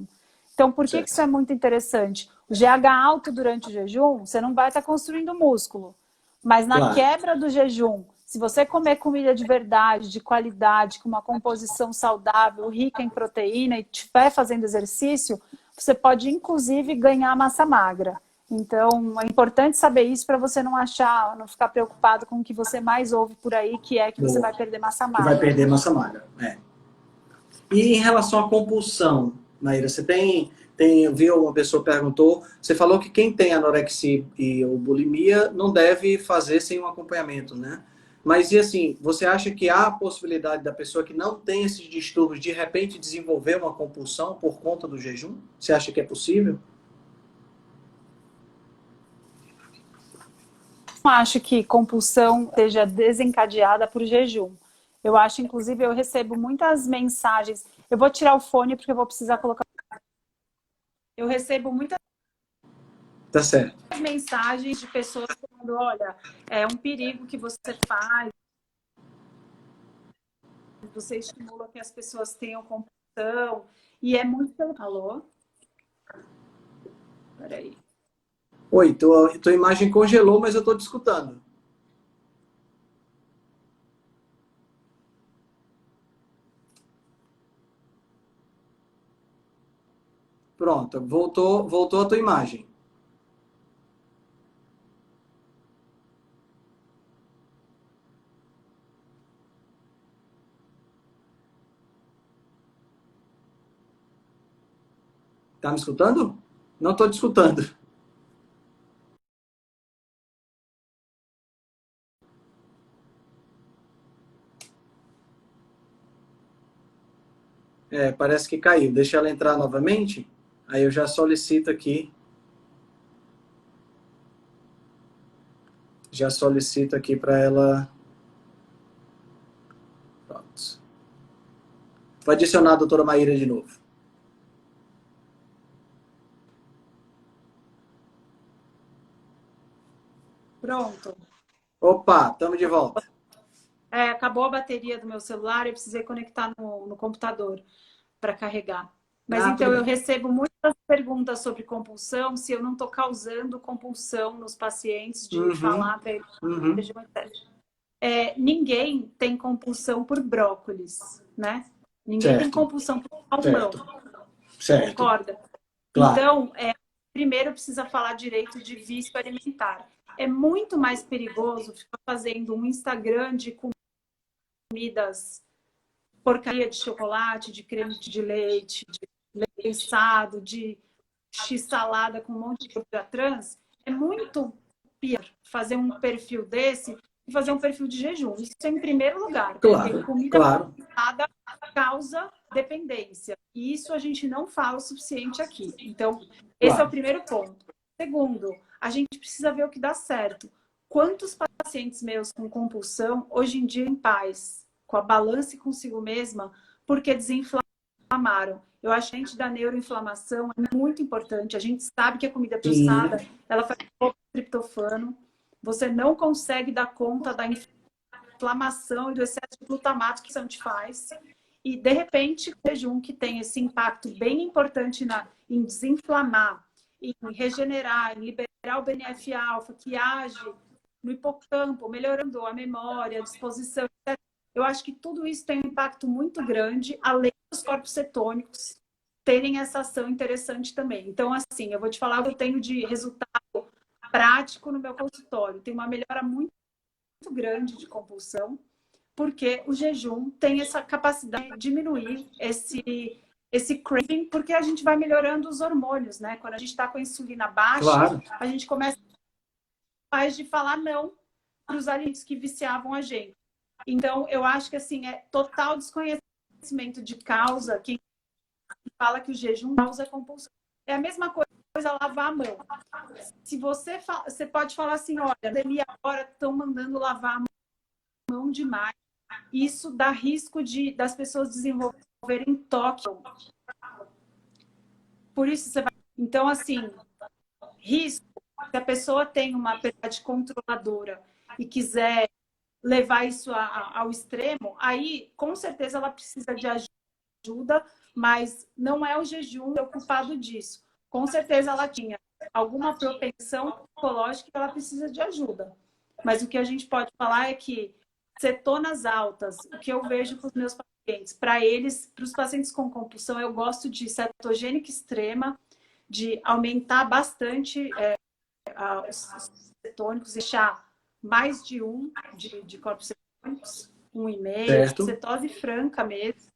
Então, por que isso é muito interessante? O GH alto durante o jejum, você não vai estar construindo músculo. Mas na Claro. quebra do jejum, se você comer comida de verdade, de qualidade, com uma composição saudável, rica em proteína e estiver fazendo exercício, você pode inclusive ganhar massa magra. Então, é importante saber isso para você não achar, não ficar preocupado com o que você mais ouve por aí, que é que você Boa. vai perder massa Que vai magra. perder massa magra. É. E em relação à compulsão, Maíra, você viu uma pessoa perguntou, você falou que quem tem anorexia e ou bulimia não deve fazer sem um acompanhamento, né? Mas e assim, você acha que há a possibilidade da pessoa que não tem esses distúrbios de repente desenvolver uma compulsão por conta do jejum? Você acha que é possível? Não acho que compulsão seja desencadeada por jejum. Eu acho, inclusive, eu recebo muitas mensagens. Eu vou tirar o fone porque eu vou precisar colocar. Eu recebo muitas Tá certo. mensagens de pessoas falando, olha, é um perigo que você faz, você estimula que as pessoas tenham compulsão, e é muito pelo... Alô? Peraí. Oi, tua imagem congelou, mas eu estou te escutando. Pronto, voltou a tua imagem. Tá me escutando? Não estou te escutando. É, parece que caiu. Deixa ela entrar novamente. Aí eu já solicito aqui. Já solicito aqui para ela. Pronto. Vou adicionar a doutora Maíra de novo. Pronto. Opa, estamos de volta. Acabou a bateria do meu celular, eu precisei conectar no computador para carregar. Mas Ah, então tudo eu bem. recebo muitas perguntas sobre compulsão, se eu não estou causando compulsão nos pacientes de Uhum, falar para eles uhum. jejum, etc. Ninguém tem compulsão por brócolis, né? Ninguém tem Certo, compulsão por salmão, certo, certo. concorda? Claro. Então, primeiro precisa falar direito de vício alimentar. É muito mais perigoso ficar fazendo um Instagram de comidas porcaria de chocolate, de creme de leite, de leite de x-salada com um monte de gordura trans. É muito pior fazer um perfil desse e fazer um perfil de jejum. Isso é em primeiro lugar, porque Claro, comida claro, processada causa dependência. E isso a gente não fala o suficiente aqui. Então, esse é o claro. primeiro ponto. Segundo, a gente precisa ver o que dá certo. Quantos pacientes meus com compulsão, hoje em dia em paz, com a balança consigo mesma, porque desinflamaram? Eu acho que a gente da neuroinflamação é muito importante. A gente sabe que a comida Sim, processada, ela faz triptofano. Você não consegue dar conta da inflamação e do excesso de glutamato que isso te faz. E, de repente, o jejum que tem esse impacto bem importante em desinflamar, em regenerar, em liberar o BNF-alfa, que age no hipocampo, melhorando a memória, a disposição, etc. Eu acho que tudo isso tem um impacto muito grande, além dos corpos cetônicos terem essa ação interessante também. Então, assim, eu vou te falar o que eu tenho de resultado prático no meu consultório. Tem uma melhora muito grande de compulsão, porque o jejum tem essa capacidade de diminuir esse craving, porque a gente vai melhorando os hormônios, né? Quando a gente está com a insulina baixa, claro. a gente começa mais de falar não para os alimentos que viciavam a gente. Então, eu acho que assim é total desconhecimento de causa quem fala que o jejum causa compulsão. É a mesma coisa lavar a mão. Se você pode falar assim, olha, a pandemia agora estão mandando lavar a mão demais. Isso dá risco das pessoas desenvolverem toque. Por isso você vai. Então, assim, risco, se a pessoa tem uma personalidade controladora e quiser levar isso ao extremo, aí com certeza ela precisa de ajuda, mas não é o jejum o culpado disso. Com certeza ela tinha alguma propensão psicológica que ela precisa de ajuda. Mas o que a gente pode falar é que cetonas altas, o que eu vejo com os meus pacientes, para eles, para os pacientes com compulsão, eu gosto de cetogênica extrema, de aumentar bastante os cetônicos, deixar mais de um de corpos cetônicos, 1,5, Certo. cetose franca mesmo,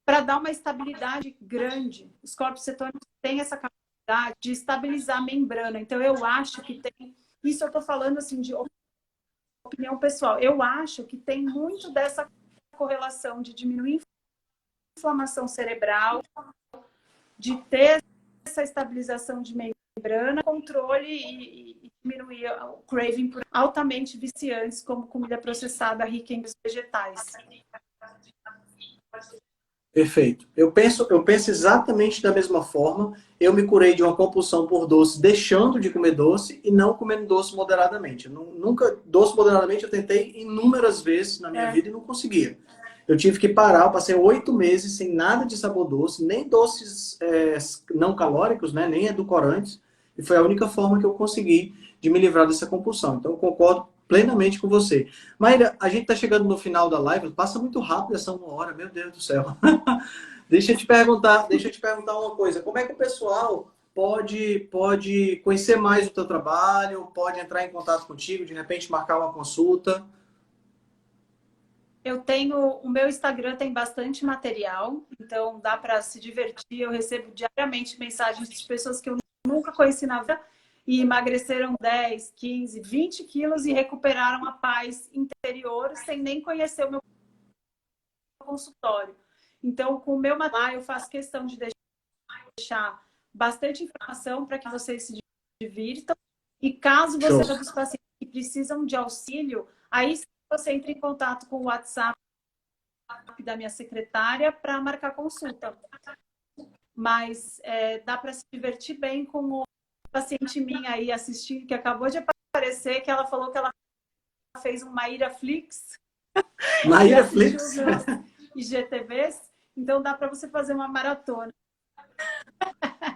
para dar uma estabilidade grande. Os corpos cetônicos têm essa capacidade de estabilizar a membrana. Então, eu acho que tem... Isso eu estou falando assim de opinião pessoal. Eu acho que tem muito dessa correlação de diminuir a inflamação cerebral, de ter essa estabilização de membrana, controle e diminuir o craving por altamente viciantes, como comida processada rica em vegetais. Perfeito. Eu penso exatamente da mesma forma. Eu me curei de uma compulsão por doce, deixando de comer doce e não comendo doce moderadamente. Nunca, doce moderadamente eu tentei inúmeras vezes na minha vida e não conseguia. Eu tive que parar, eu passei 8 meses sem nada de sabor doce, nem doces não calóricos, né, nem edulcorantes. E foi a única forma que eu consegui de me livrar dessa compulsão. Então eu concordo plenamente com você. Maíra, a gente está chegando no final da live, passa muito rápido essa 1 hora, meu Deus do céu. Deixa eu te perguntar uma coisa. Como é que o pessoal pode conhecer mais o teu trabalho, pode entrar em contato contigo, de repente marcar uma consulta? Eu tenho, o meu Instagram tem bastante material, então dá para se divertir. Eu recebo diariamente mensagens de pessoas que eu nunca conheci na vida e emagreceram 10, 15, 20 quilos e recuperaram a paz interior sem nem conhecer o meu consultório. Então, com o meu material, eu faço questão de deixar bastante informação para que vocês se divirtam. E caso você seja dos pacientes que precisam de auxílio, aí você entra em contato com o WhatsApp da minha secretária para marcar consulta. Mas dá para se divertir bem com o paciente minha aí assistindo, que acabou de aparecer, que ela falou que ela fez um Maíra Flix. Maíra Flix? IGTVs. Então dá para você fazer uma maratona.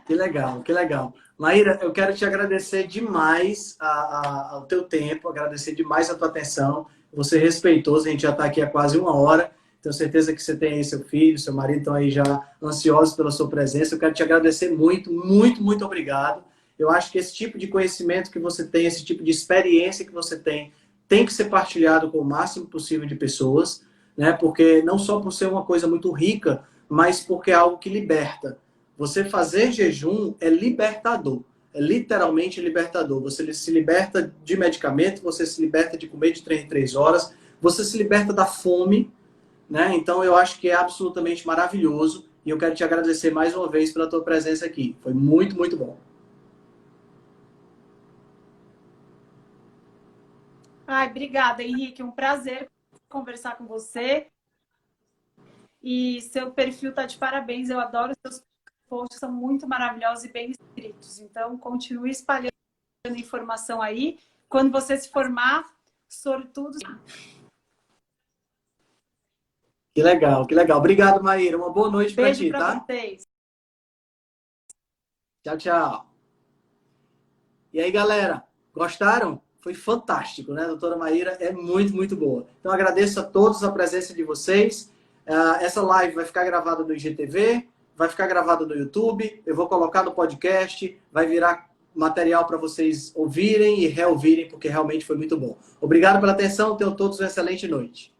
Que legal, que legal. Maíra, eu quero te agradecer demais ao teu tempo, agradecer demais a tua atenção. Você é respeitoso, a gente já está aqui há quase 1 hora. Tenho certeza que você tem aí seu filho, seu marido estão aí já ansiosos pela sua presença. Eu quero te agradecer muito, muito, muito obrigado. Eu acho que esse tipo de conhecimento que você tem, esse tipo de experiência que você tem que ser partilhado com o máximo possível de pessoas, né? Porque não só por ser uma coisa muito rica, mas porque é algo que liberta. Você fazer jejum é libertador. É literalmente libertador. Você se liberta de medicamento, você se liberta de comer de 3 em 3 horas, você se liberta da fome, né? Então eu acho que é absolutamente maravilhoso e eu quero te agradecer mais uma vez pela tua presença aqui. Foi muito, muito bom. Ai, obrigada, Henrique. Um prazer conversar com você. E seu perfil está de parabéns. Eu adoro seus posts, são muito maravilhosos e bem escritos. Então, continue espalhando informação aí. Quando você se formar, sortudo. Que legal, que legal. Obrigado, Maíra. Uma boa noite para ti, tá? Beijo para vocês. Tchau, tchau. E aí, galera, gostaram? Foi fantástico, né? A doutora Maíra é muito, muito boa. Então, agradeço a todos a presença de vocês. Essa live vai ficar gravada no IGTV, vai ficar gravada no YouTube, eu vou colocar no podcast, vai virar material para vocês ouvirem e reouvirem, porque realmente foi muito bom. Obrigado pela atenção, tenham todos uma excelente noite.